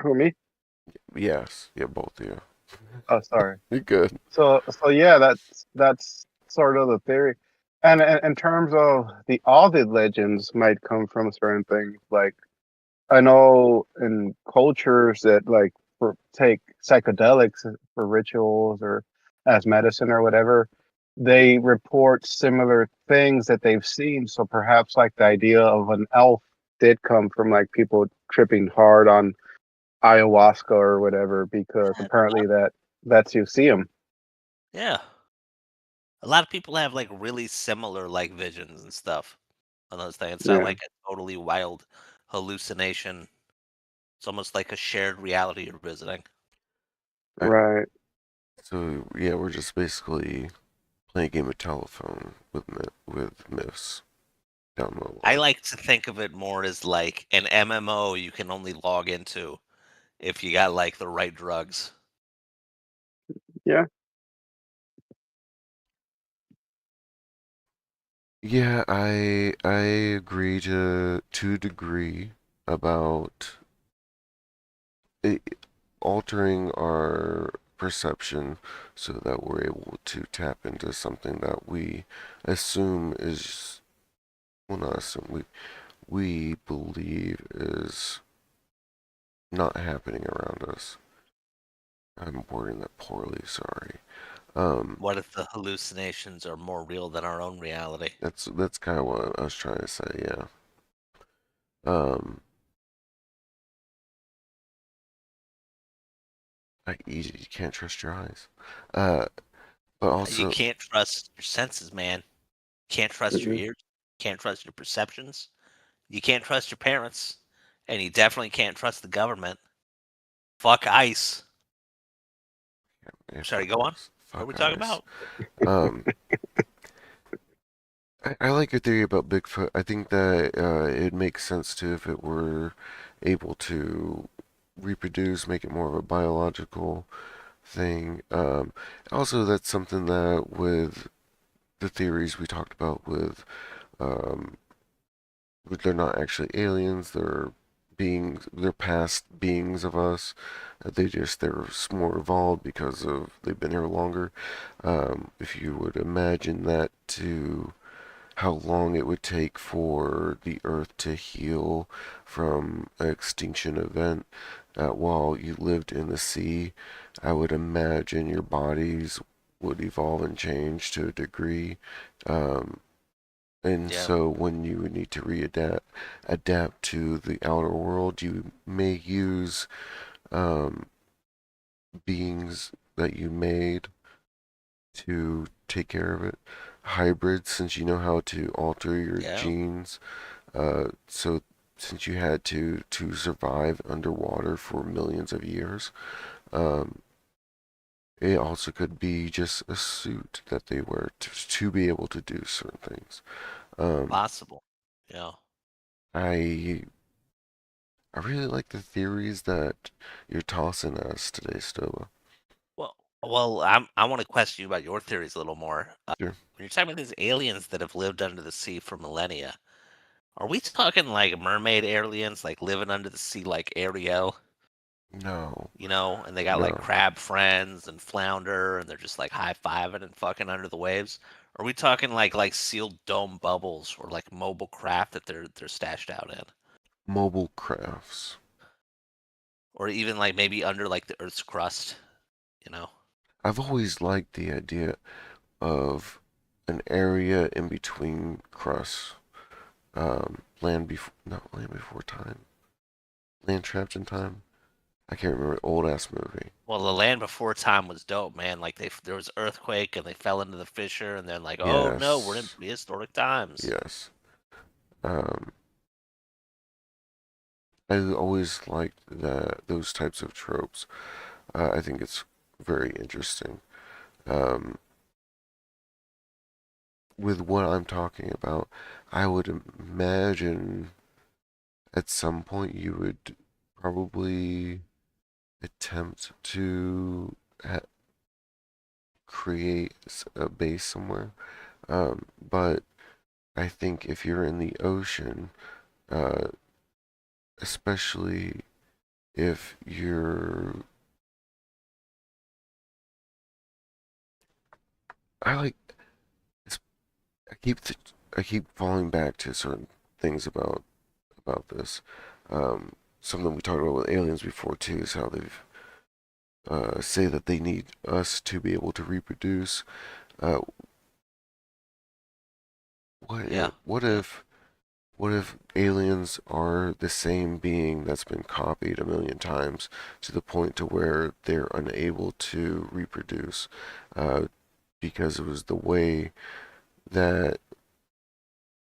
Speaker 3: who me?
Speaker 1: Yes, yeah, both of you.
Speaker 3: Oh, sorry.
Speaker 1: You're good.
Speaker 3: So yeah, that's sort of the theory. And in terms of the Ovid legends might come from certain things. Like I know in cultures that like take psychedelics for rituals or as medicine or whatever, they report similar things that they've seen. So perhaps like the idea of an elf did come from like people tripping hard on ayahuasca or whatever, because
Speaker 2: Yeah,
Speaker 3: apparently that lets you see them.
Speaker 2: yeah. A lot of people have like really similar like visions and stuff on those things. It's not
Speaker 3: Yeah,
Speaker 2: like a totally wild hallucination. It's almost like a shared reality you're visiting.
Speaker 1: I,
Speaker 3: right.
Speaker 1: so yeah, we're just basically playing a game of telephone with myths down the
Speaker 2: I
Speaker 1: line.
Speaker 2: like to think of it more as like an MMO you can only log into if you got like the right drugs.
Speaker 3: Yeah.
Speaker 1: Yeah, I agree to a degree about it altering our perception so that we're able to tap into something that we assume is, well, not assume, we believe is not happening around us. I'm wording that poorly, sorry. Um,
Speaker 2: What if the hallucinations are more real than our own reality?
Speaker 1: that's kind of what I was trying to say, yeah. Um, you can't trust your eyes. Uh, but
Speaker 2: You
Speaker 1: also,
Speaker 2: can't trust your senses, man. Can't trust your
Speaker 3: Hmm.
Speaker 2: ears. Can't trust your perceptions. You can't trust your parents. And you definitely can't trust the government. Fuck ICE.
Speaker 1: yeah,
Speaker 2: Sorry,
Speaker 1: fuck
Speaker 2: go on.
Speaker 1: eyes.
Speaker 2: What are we
Speaker 1: Fuck
Speaker 2: talking
Speaker 1: eyes.
Speaker 2: about?
Speaker 1: Um, I like your theory about Bigfoot. I think that it makes sense too if it were able to reproduce, make it more of a biological thing. Also, that's something that with the theories we talked about um, they're not actually aliens, they're beings, they're past beings of us. They're more evolved because of they've been here longer. If you would imagine that to how long it would take for the Earth to heal from an extinction event while you lived in the sea, I would imagine your bodies would evolve and change to a degree. Um, and
Speaker 2: Yeah.
Speaker 1: so when you need to adapt to the outer world, you may use um, beings that you made to take care of it. Hybrids, since you know how to alter your
Speaker 2: Yeah,
Speaker 1: genes, so since you had to survive underwater for millions of years, um, it also could be just a suit that they wear to be able to do certain things. Um,
Speaker 2: possible. Yeah.
Speaker 1: I I really like the theories that you're tossing at us today, Stoba.
Speaker 2: I want to question you about your theories a little more.
Speaker 1: Sure.
Speaker 2: When you're talking about these aliens that have lived under the sea for millennia, are we talking like mermaid aliens, like living under the sea, like Ariel?
Speaker 1: No,
Speaker 2: And they got like
Speaker 1: no.
Speaker 2: crab friends and flounder, and they're just like high fiving and fucking under the waves. Are we talking like sealed dome bubbles or like mobile craft that they're stashed out in,
Speaker 1: Mobile crafts.
Speaker 2: or even like maybe under like the Earth's crust? You know?
Speaker 1: I've always liked the idea of an area in between crusts. Land before, not Land Before Time. Land Trapped in Time. I can't remember. Old ass movie.
Speaker 2: Well, the Land Before Time was dope, man. Like there was earthquake and they fell into the fissure, and then like, oh no, we're in
Speaker 1: Yes,
Speaker 2: prehistoric times.
Speaker 1: yes. Um, I always liked those types of tropes. I think it's very interesting. Um, with what I'm talking about, I would imagine at some point you would probably attempt to create a base somewhere. But I think if you're in the ocean, uh, especially if you're, I like, it's, I keep, I keep falling back to certain things about this. Something we talked about with aliens before too is how they've say that they need us to be able to reproduce. Uh,
Speaker 2: Yeah,
Speaker 1: what
Speaker 2: yeah.
Speaker 1: if aliens are the same being that's been copied a million times to the point to where they're unable to reproduce uh, because it was the way that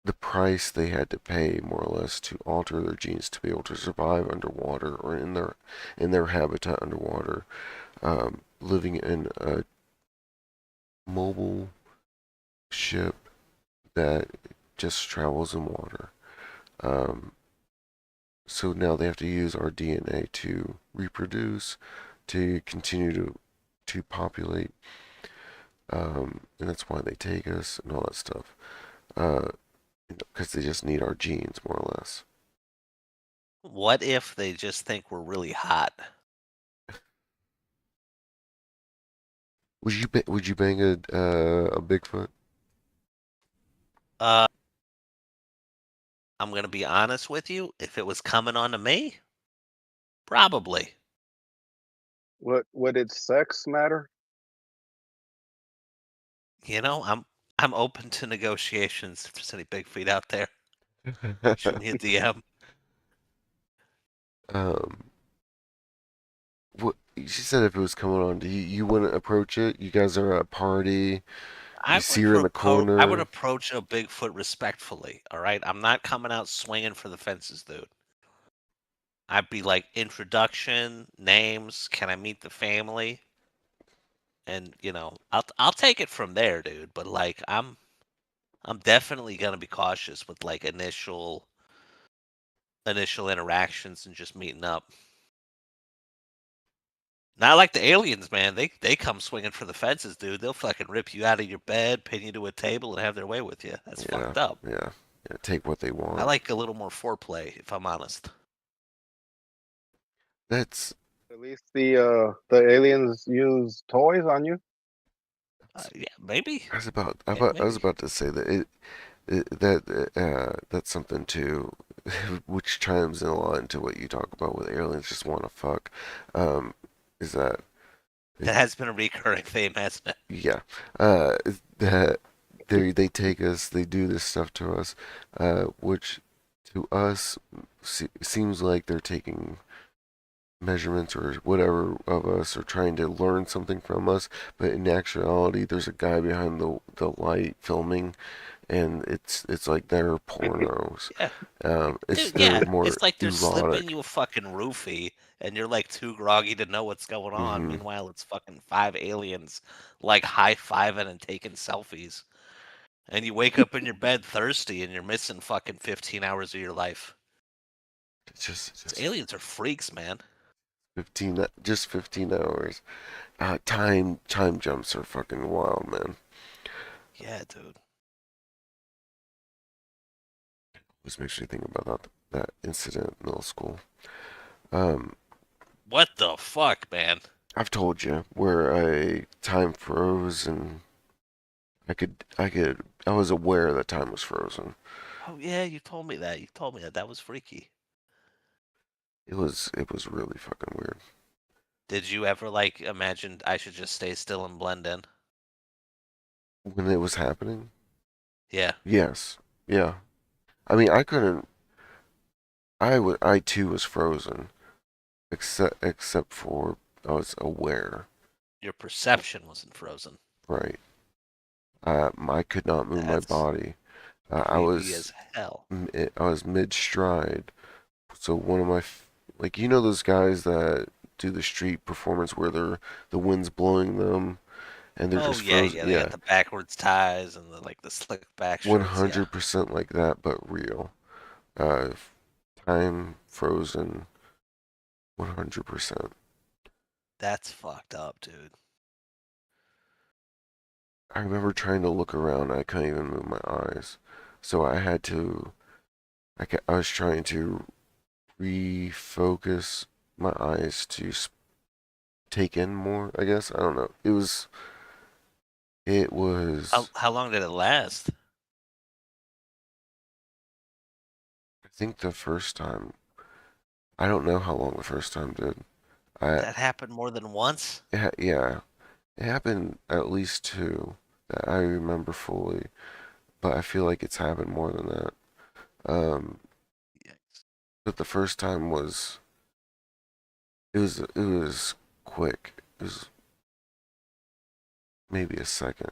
Speaker 1: the price they had to pay more or less to alter their genes to be able to survive underwater or in their habitat underwater, living in a mobile ship that just travels in water. Um, so now they have to use our DNA to reproduce, to continue to populate, and that's why they take us and all that stuff. Uh, because they just need our genes more or less.
Speaker 2: What if they just think we're really hot?
Speaker 1: Would you bang a Bigfoot?
Speaker 2: Uh, I'm gonna be honest with you. If it was coming on to me, probably.
Speaker 3: What would its sex matter?
Speaker 2: I'm open to negotiations. If there's any big feet out there, shoot me a DM.
Speaker 1: um, what she said if it was coming on, you wouldn't approach it? You guys are at a party. You see her in the
Speaker 2: I would
Speaker 1: corner.
Speaker 2: approach a Bigfoot respectfully. All right, I'm not coming out swinging for the fences, dude. I'd be like introduction, names. Can I meet the family? And I'll take it from there, dude. But like, I'm definitely gonna be cautious with like initial interactions and just meeting up. Not like the aliens, man. They come swinging for the fences, dude. They'll fucking rip you out of your bed, pin you to a table, and have their way with you. That's
Speaker 1: Yeah,
Speaker 2: fucked up.
Speaker 1: yeah, yeah. Take what they
Speaker 2: I
Speaker 1: want.
Speaker 2: like a little more foreplay, if I'm honest.
Speaker 1: That's
Speaker 3: At least the aliens use toys on you.
Speaker 2: Yeah, maybe. Yeah,
Speaker 1: I was
Speaker 2: maybe.
Speaker 1: about to say that that's something too, which chimes in a lot into what you talk about with aliens just want to fuck. Um, is that
Speaker 2: That has been a recurring theme, hasn't it?
Speaker 1: yeah, that they take us, they do this stuff to us, which to us seems like they're taking measurements or whatever of us, or trying to learn something from us, but in actuality, there's a guy behind the light filming, and it's like they're pornos.
Speaker 2: Yeah, dude.
Speaker 1: They're
Speaker 2: Yeah,
Speaker 1: more
Speaker 2: it's like they're slipping
Speaker 1: erotic.
Speaker 2: you a fucking roofie, and you're like too groggy to know what's going on.
Speaker 1: Hmm.
Speaker 2: Meanwhile, it's fucking five aliens like high fiving and taking selfies, and you wake up in your bed thirsty, and you're missing fucking 15 hours of your life.
Speaker 1: It's just
Speaker 2: Aliens are freaks, man.
Speaker 1: 15 hours. Time jumps are fucking wild, man.
Speaker 2: Yeah, dude.
Speaker 1: This makes me think about that incident in middle school. Um,
Speaker 2: What the fuck, man?
Speaker 1: I've told you where time froze, and I was aware that time was frozen.
Speaker 2: Oh yeah, you told me that. You told me that. That was freaky.
Speaker 1: It was really fucking weird.
Speaker 2: Did you ever like imagine I should just stay still and blend in?
Speaker 1: When it was happening,
Speaker 2: Yeah.
Speaker 1: yes, yeah. I mean, I couldn't. I too was frozen, except for I was aware,
Speaker 2: Your perception wasn't frozen.
Speaker 1: right? I could not move my
Speaker 2: That's
Speaker 1: body.
Speaker 2: creepy as hell.
Speaker 1: I was mid stride. So one of my like those guys that do the street performance where the wind's blowing them and they're
Speaker 2: Oh
Speaker 1: just
Speaker 2: yeah,
Speaker 1: frozen.
Speaker 2: yeah. They got
Speaker 1: Yeah,
Speaker 2: the backwards ties and the slick back shirts. Yeah,
Speaker 1: 100% like that, but real. Uh, Time frozen, 100%.
Speaker 2: that's fucked up, dude.
Speaker 1: I remember trying to look around. I couldn't even move my eyes, so I had to. I was trying to refocus my eyes to take in more. I guess I don't know. It
Speaker 2: How
Speaker 1: was.
Speaker 2: how long did it last?
Speaker 1: I think the first time. I don't know how long the first time did. I
Speaker 2: That happened more than once.
Speaker 1: Yeah, it happened at least two that I remember fully, but I feel like it's happened more than that. Um,
Speaker 2: Yikes.
Speaker 1: but the first time it was quick. It was maybe a second.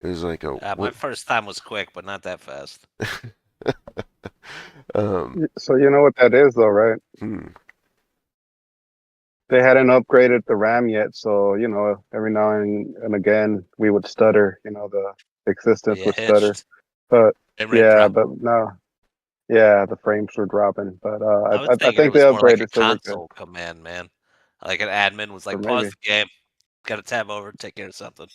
Speaker 1: It was like a
Speaker 2: My
Speaker 1: what?
Speaker 2: first time was quick, but not that fast.
Speaker 1: um,
Speaker 3: So you know what that is, though, right?
Speaker 1: hmm,
Speaker 3: They hadn't upgraded the RAM yet, so every now and again we would stutter. The existence
Speaker 2: You
Speaker 3: would stutter.
Speaker 2: hitched.
Speaker 3: But
Speaker 2: Frame rate
Speaker 3: yeah,
Speaker 2: drop.
Speaker 3: but no, yeah, the frames were dropping. But
Speaker 2: I was
Speaker 3: I
Speaker 2: thinking it
Speaker 3: think they
Speaker 2: was more like a
Speaker 3: upgraded, so we're good.
Speaker 2: console command, man. Like an admin was
Speaker 3: Or
Speaker 2: like, pause
Speaker 3: maybe.
Speaker 2: the game, got to tab over, take care of something.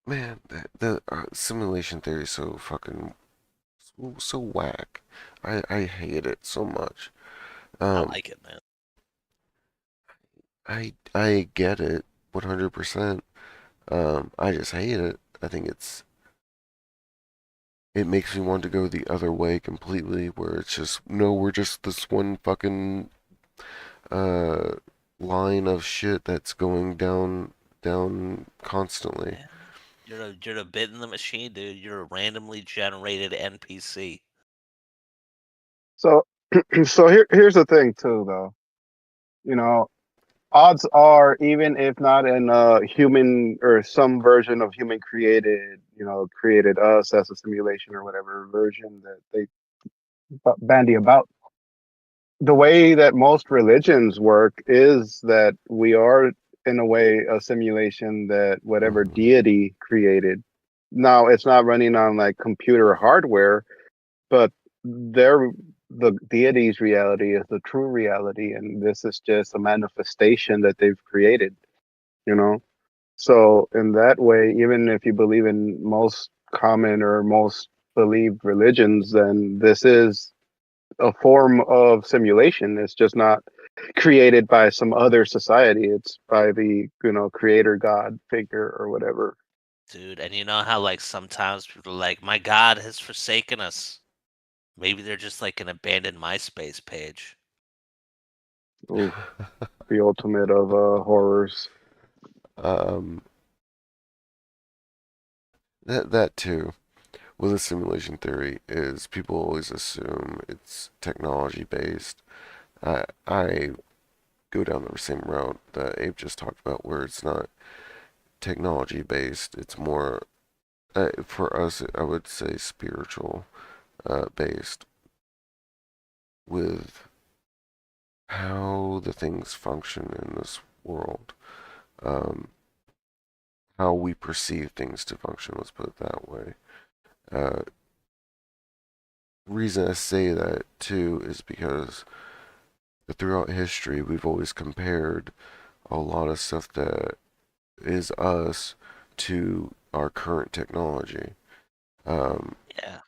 Speaker 1: man, the simulation theory is so fucking so whack. I hate it so much.
Speaker 2: I
Speaker 1: Um,
Speaker 2: like it, man.
Speaker 1: I get it 100%. I just hate it. I think it makes me want to go the other way completely, where it's just no, we're just this one fucking uh line of shit that's going down constantly.
Speaker 2: Yeah. You're a bit in the machine, dude. You're a randomly generated NPC.
Speaker 3: So so here's the thing too, though. You know, odds are, even if not in human or some version of human created, created us as a simulation or whatever version that they bandy about, the way that most religions work is that we are, in a way, a simulation that whatever
Speaker 1: Hmm.
Speaker 3: deity created. Now it's not running on like computer hardware, but their the deity's reality is the true reality, and this is just a manifestation that they've created. you know so in that way, even if you believe in most common or most believed religions, then this is a form of simulation. It's just not created by some other society. It's by the creator god figure or whatever.
Speaker 2: Dude, and you know how like sometimes people are like, my God has forsaken us. Maybe they're just like an abandoned MySpace page.
Speaker 3: Ooh, the ultimate of horrors.
Speaker 1: um, that too. with a simulation theory is people always assume it's technology based. I go down the same route that Abe just talked about, where it's not technology based. It's more for us. I would say spiritual based with how the things function in this world, um, how we perceive things to function. Let's put it that way. Uh, reason I say that too is because throughout history we've always compared a lot of stuff that is us to our current technology. Um,
Speaker 2: Yeah.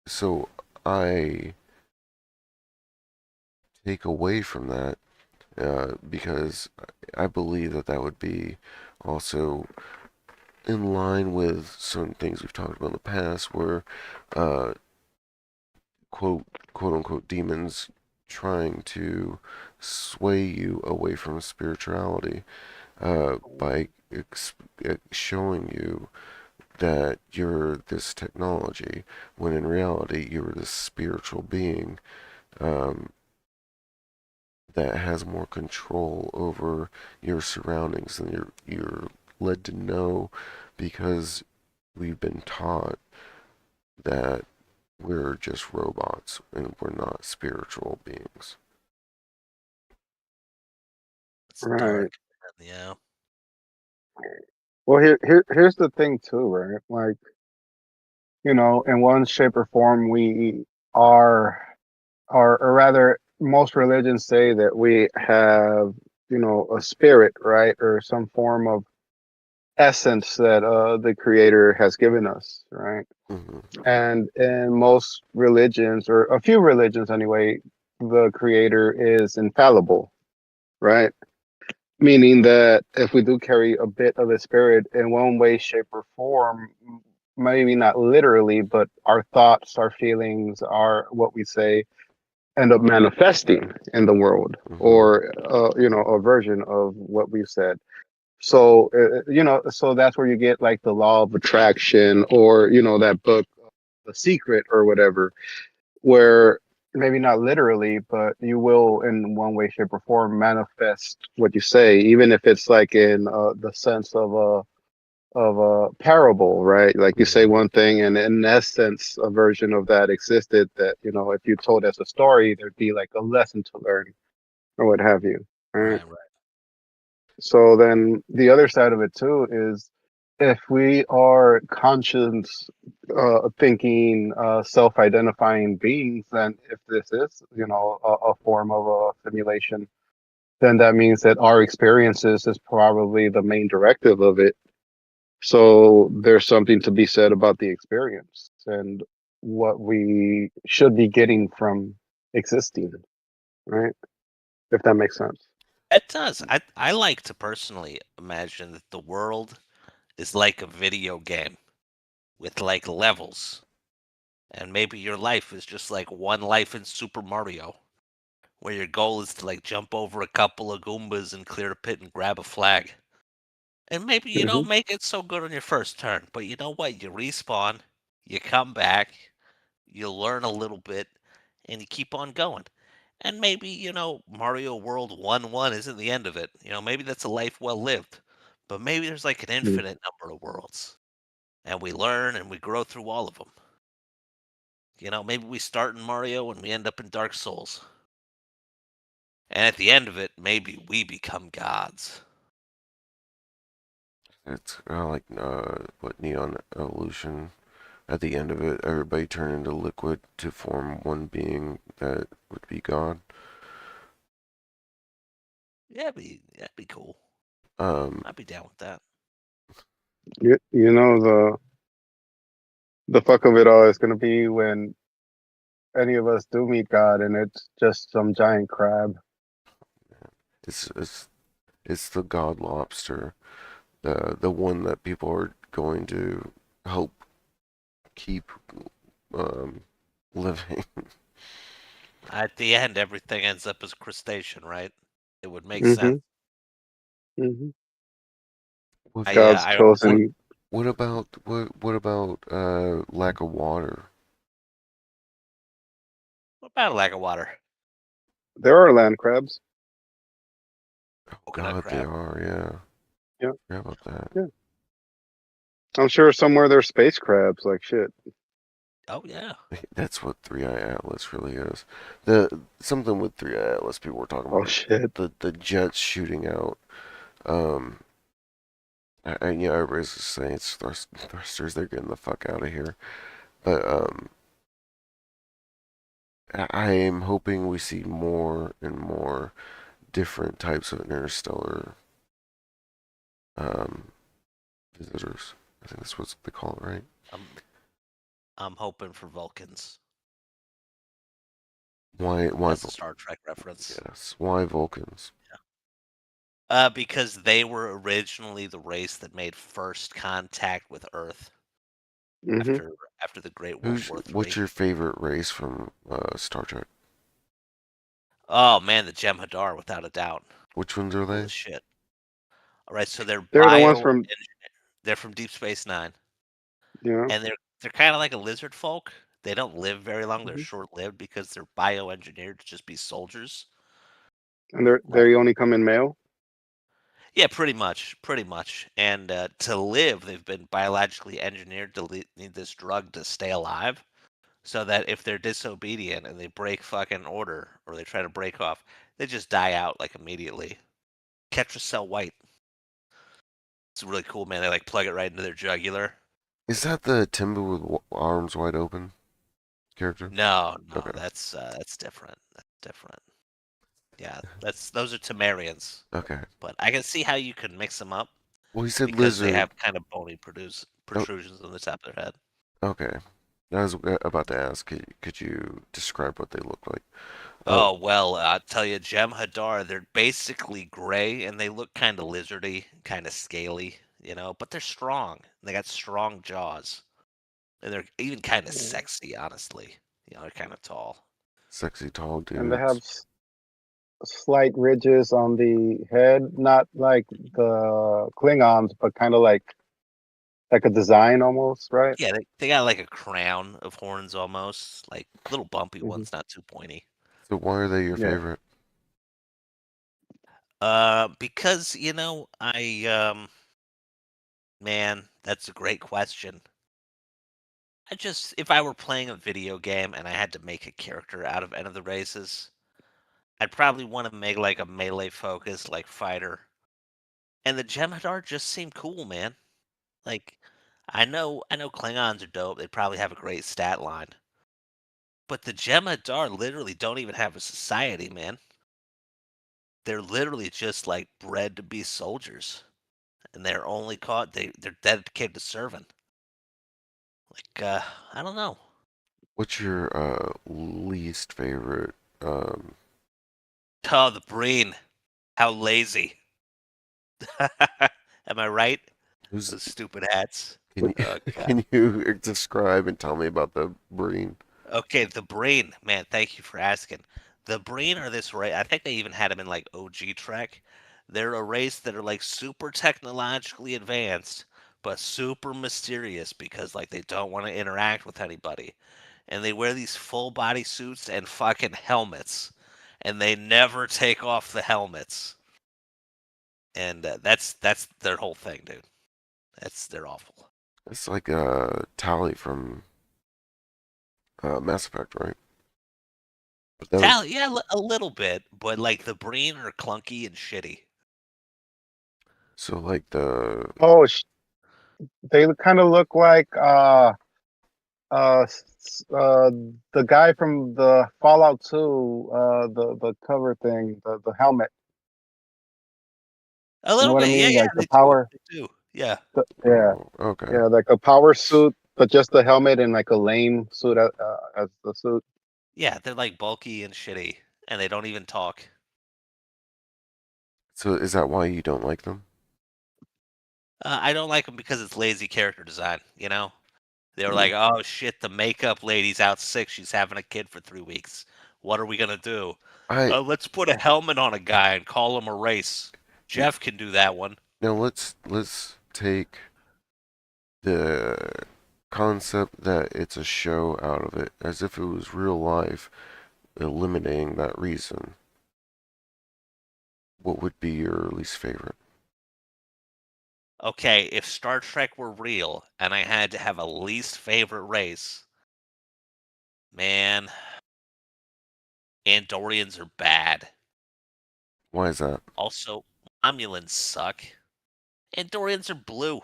Speaker 1: so I take away from that because I believe that that would be also in line with certain things we've talked about in the past, where uh, quote unquote demons trying to sway you away from spirituality by showing you that you're this technology when in reality you're this spiritual being um, that has more control over your surroundings than you're led to know because we've been taught that we're just robots and we're not spiritual beings.
Speaker 2: It's
Speaker 3: Right.
Speaker 2: dark. Yeah.
Speaker 3: Well, here's the thing too, right? Like, in one shape or form, we are, or rather, most religions say that we have, a spirit, right, or some form of essence that the Creator has given us, right?
Speaker 1: Mm-hmm.
Speaker 3: And in most religions, or a few religions anyway, the Creator is infallible, right? Meaning that if we do carry a bit of the spirit in one way, shape, or form, maybe not literally, but our thoughts, our feelings, our what we say end up manifesting in the world,
Speaker 1: Mm-hmm.
Speaker 3: or a version of what we've said. So so that's where you get like the law of attraction, or that book, The Secret, or whatever, where maybe not literally, but you will in one way, shape, or form manifest what you say, even if it's like in the sense of a parable, right? Like you say
Speaker 1: Mm-hmm.
Speaker 3: one thing, and in essence, a version of that existed. That if you told as a story, there'd be like a lesson to learn, or what have you. Right.
Speaker 2: Right. Right.
Speaker 3: So then the other side of it too is if we are conscious, thinking, self-identifying beings, then if this is, a form of a simulation, then that means that our experiences is probably the main directive of it. So there's something to be said about the experience and what we should be getting from existing, right? If that makes sense.
Speaker 2: It does. I like to personally imagine that the world is like a video game with like levels, and maybe your life is just like one life in Super Mario, where your goal is to like jump over a couple of Goombas and clear a pit and grab a flag. And maybe you
Speaker 3: Hmm.
Speaker 2: don't make it so good on your first turn, but you know what? You respawn, you come back, you learn a little bit, and you keep on going. And maybe, Mario World 1-1 isn't the end of it. Maybe that's a life well lived. But maybe there's like an infinite number of worlds. And we learn and we grow through all of them. Maybe we start in Mario and we end up in Dark Souls. And at the end of it, maybe we become gods.
Speaker 1: It's kind of like what Neon Evolution. At the end of it, everybody turned into liquid to form one being that would be God.
Speaker 2: Yeah, that'd be cool.
Speaker 1: Um,
Speaker 2: I'd be down with that.
Speaker 3: The fuck of it all is going to be when any of us do meet God and it's just some giant crab.
Speaker 1: it's it's it's the God lobster, the one that people are going to help keep um, living.
Speaker 2: At the end, everything ends up as crustacean, right? It would make sense.
Speaker 3: Hmm. Hmm.
Speaker 1: With
Speaker 2: I
Speaker 3: God's
Speaker 2: I always
Speaker 1: what
Speaker 3: chosen.
Speaker 1: what about lack of water?
Speaker 2: What about a lack of water?
Speaker 3: There are land crabs.
Speaker 1: Oh
Speaker 2: Coconut
Speaker 1: God, they
Speaker 2: crab.
Speaker 1: are. Yeah.
Speaker 3: Yeah,
Speaker 1: Forgot about that.
Speaker 3: yeah. I'm sure somewhere there's space crabs. Like shit.
Speaker 2: Oh yeah.
Speaker 1: That's what Three Eye Atlas really is. The something with Three Eye Atlas people were talking
Speaker 3: Oh
Speaker 1: about
Speaker 3: shit.
Speaker 1: the jets shooting out. Um, everybody's just saying it's thrusters. They're getting the fuck out of here. But I am hoping we see more and more different types of interstellar um visitors. I think that's what they call it, right?
Speaker 2: I'm I'm hoping for Vulcans.
Speaker 1: Why
Speaker 2: That's a Star Trek reference.
Speaker 1: yes, why Vulcans?
Speaker 2: Because they were originally the race that made first contact with Earth
Speaker 3: Hmm.
Speaker 2: after after the Great World
Speaker 1: Who's
Speaker 2: War
Speaker 1: what's
Speaker 2: Three.
Speaker 1: your favorite race from Star Trek?
Speaker 2: Oh man, the Jem'Hadar, without a doubt,
Speaker 1: Which ones are
Speaker 2: cool
Speaker 1: they?
Speaker 2: as shit. All right, so they're
Speaker 3: They're the ones
Speaker 2: bio.
Speaker 3: from,
Speaker 2: They're from Deep Space Nine,
Speaker 3: you know.
Speaker 2: and they're kind of like a lizard folk. They don't live very long. They're
Speaker 3: Hmm.
Speaker 2: short lived because they're bioengineered to just be soldiers.
Speaker 3: And they're
Speaker 2: Like
Speaker 3: they only come in male.
Speaker 2: yeah, pretty much. And to live, they've been biologically engineered to need this drug to stay alive, so that if they're disobedient and they break fucking order or they try to break off, they just die out like immediately. Ketracel White. It's really cool, man. They like plug it right into their jugular.
Speaker 1: Is that the Timber with arms wide open character?
Speaker 2: No, no,
Speaker 1: Okay,
Speaker 2: that's different. That's different. Yeah, that's those are Temerians.
Speaker 1: okay.
Speaker 2: But I can see how you can mix them up
Speaker 1: Well, he said
Speaker 2: because they
Speaker 1: lizard.
Speaker 2: have kind of bony
Speaker 1: Oh,
Speaker 2: protrusions on the top of their head.
Speaker 1: okay. I was about to ask, could you describe what they look like? Oh,
Speaker 2: Oh well, I'll tell you, Jem'Hadar, they're basically gray and they look kind of lizardy, kind of scaly, but they're strong. They got strong jaws, and they're even kind of
Speaker 3: Yeah.
Speaker 2: sexy, honestly. They're kind of tall.
Speaker 1: sexy tall
Speaker 3: And they have
Speaker 1: dudes.
Speaker 3: slight ridges on the head, not like the Klingons, but kind of like a design almost, right?
Speaker 2: Yeah, they got like a crown of horns almost, like little bumpy
Speaker 3: Hmm.
Speaker 2: ones, not too pointy.
Speaker 1: So why are they your
Speaker 3: Yeah.
Speaker 1: favorite?
Speaker 2: Because man, that's a great question. If I were playing a video game and I had to make a character out of any of the races, I'd probably want to make like a melee focus, like fighter. And the Jem'Hadar just seem cool, man. Like, I know Klingons are dope. They probably have a great stat line, but the Jem'Hadar literally don't even have a society, man. They're literally just like bred to be soldiers, and they're only caught they're dedicated to serving. Like, I don't know.
Speaker 1: What's your least favorite? Um,
Speaker 2: Oh, the Breen, how lazy. Am I right?
Speaker 1: who's
Speaker 2: Those stupid hats.
Speaker 1: can you
Speaker 2: Oh god.
Speaker 1: can you describe and tell me about the Breen?
Speaker 2: Okay, the Breen, man. Thank you for asking. The Breen are this race. I think they even had them in like OG Trek. They're a race that are like super technologically advanced, but super mysterious because like they don't want to interact with anybody, and they wear these full body suits and fucking helmets, and they never take off the helmets. And that's their whole thing, dude. They're awful.
Speaker 1: It's like Tally from Mass Effect, right? That was
Speaker 2: Talent, yeah, a little bit, but like the Breen are clunky and shitty.
Speaker 1: so like the
Speaker 3: Oh, they kind of look like the guy from the Fallout 2, the cover thing, the helmet.
Speaker 2: A
Speaker 3: You know
Speaker 2: little
Speaker 3: what I
Speaker 2: bit, yeah,
Speaker 3: mean?
Speaker 2: yeah,
Speaker 3: Like the
Speaker 2: they do,
Speaker 3: power.
Speaker 2: they do, yeah,
Speaker 3: Yeah,
Speaker 1: oh okay.
Speaker 3: yeah, like a power suit, but just the helmet and like a lame suit as the suit.
Speaker 2: yeah. They're like bulky and shitty, and they don't even talk.
Speaker 1: So is that why you don't like them?
Speaker 2: I don't like them because it's lazy character design. They were
Speaker 3: Mm.
Speaker 2: like, "Oh shit, the makeup lady's out sick. She's having a kid for 3 weeks. What are we gonna do?
Speaker 1: I
Speaker 2: Let's put a helmet on a guy and call him a race.
Speaker 1: y-
Speaker 2: Jeff can do that one."
Speaker 1: now let's take the concept that it's a show out of it, as if it was real life, eliminating that reason, what would be your least favorite?
Speaker 2: Okay, if Star Trek were real and I had to have a least favorite race, man, Andorians are bad.
Speaker 1: Why is that?
Speaker 2: Also, Romulans suck. Andorians are blue.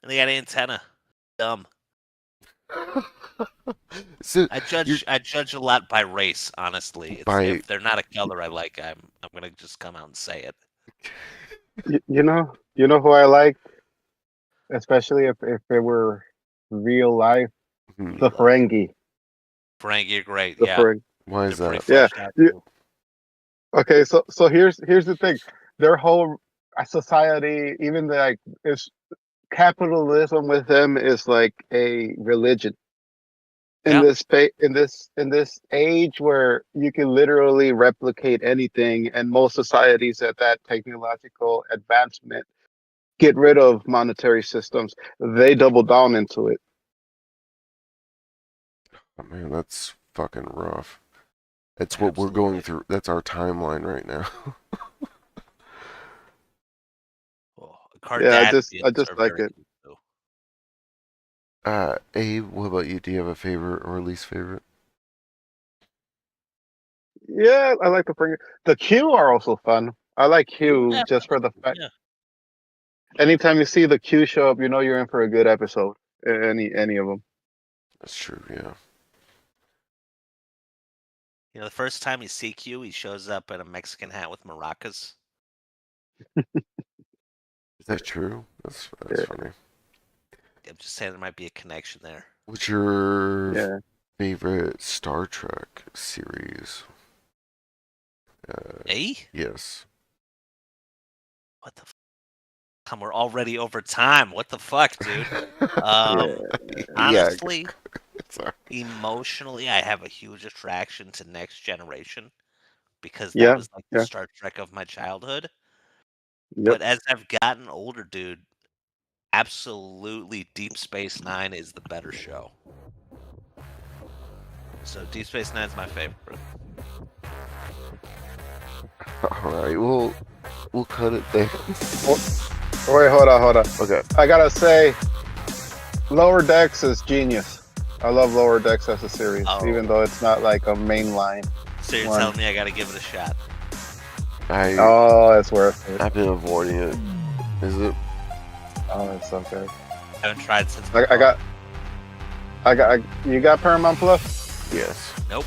Speaker 2: And they got antenna. Dumb.
Speaker 1: So you're
Speaker 2: I judge a lot by race, honestly. It's
Speaker 1: by
Speaker 2: if they're not a color I like, I'm gonna just come out and say it.
Speaker 3: You know who I like, especially if it were real life,
Speaker 1: hmm,
Speaker 3: the Ferengi.
Speaker 2: Frank, you're great.
Speaker 3: The
Speaker 2: Yeah,
Speaker 3: Ferengi.
Speaker 1: why
Speaker 2: they're
Speaker 1: is
Speaker 2: pretty
Speaker 1: that?
Speaker 3: Yeah.
Speaker 2: fleshed out
Speaker 3: You,
Speaker 2: too.
Speaker 3: okay. So here's the thing. Their whole society, even like, is capitalism with them is like a religion. In
Speaker 2: Yeah,
Speaker 3: this in this age where you can literally replicate anything, and most societies at that technological advancement get rid of monetary systems, they double down into it.
Speaker 1: Oh, man, that's fucking rough. It's what we're going
Speaker 2: absolutely.
Speaker 1: through. That's our timeline right now.
Speaker 2: Oh,
Speaker 3: Yeah, I
Speaker 2: Cardassians
Speaker 3: just
Speaker 2: are
Speaker 3: like
Speaker 2: very
Speaker 3: it.
Speaker 2: good too.
Speaker 1: Abe, what about you? Do you have a favorite or least favorite?
Speaker 3: Yeah, I like the bring. The Q are also fun. I like
Speaker 2: You
Speaker 3: Q just for
Speaker 2: definitely,
Speaker 3: the fact.
Speaker 2: yeah.
Speaker 3: Anytime you see the Q show up, you know you're in for a good episode. Any of them.
Speaker 1: That's true, yeah.
Speaker 2: You know, the first time you see Q, he shows up in a Mexican hat with maracas.
Speaker 1: Is that true? That's funny.
Speaker 2: I'm just saying there might be a connection there.
Speaker 1: What's your
Speaker 3: Yeah.
Speaker 1: favorite Star Trek series?
Speaker 2: Eh?
Speaker 1: Yes.
Speaker 2: What the we're already over time. What the fuck, dude?
Speaker 3: Yeah.
Speaker 2: Um,
Speaker 1: Yeah.
Speaker 2: honestly,
Speaker 1: Sorry.
Speaker 2: emotionally, I have a huge attraction to Next Generation because that
Speaker 3: Yeah.
Speaker 2: was like the
Speaker 3: Yeah.
Speaker 2: Star Trek of my childhood.
Speaker 3: Yep.
Speaker 2: But as I've gotten older, dude, absolutely Deep Space Nine is the better show. So Deep Space Nine is my favorite.
Speaker 1: All right. We'll cut it there.
Speaker 3: Oh, wait, hold on.
Speaker 1: Okay.
Speaker 3: I gotta say, Lower Decks is genius. I love Lower Decks as a series, even
Speaker 2: Oh,
Speaker 3: though it's not like a mainline
Speaker 2: so you're
Speaker 3: one.
Speaker 2: telling me I got to give it a shot?
Speaker 1: I
Speaker 3: Oh, it's worth it.
Speaker 1: I've been avoiding it. Is it?
Speaker 3: Oh, it's so good.
Speaker 2: I haven't tried since.
Speaker 3: I got, you got Paramount Plus?
Speaker 1: Yes.
Speaker 2: Nope.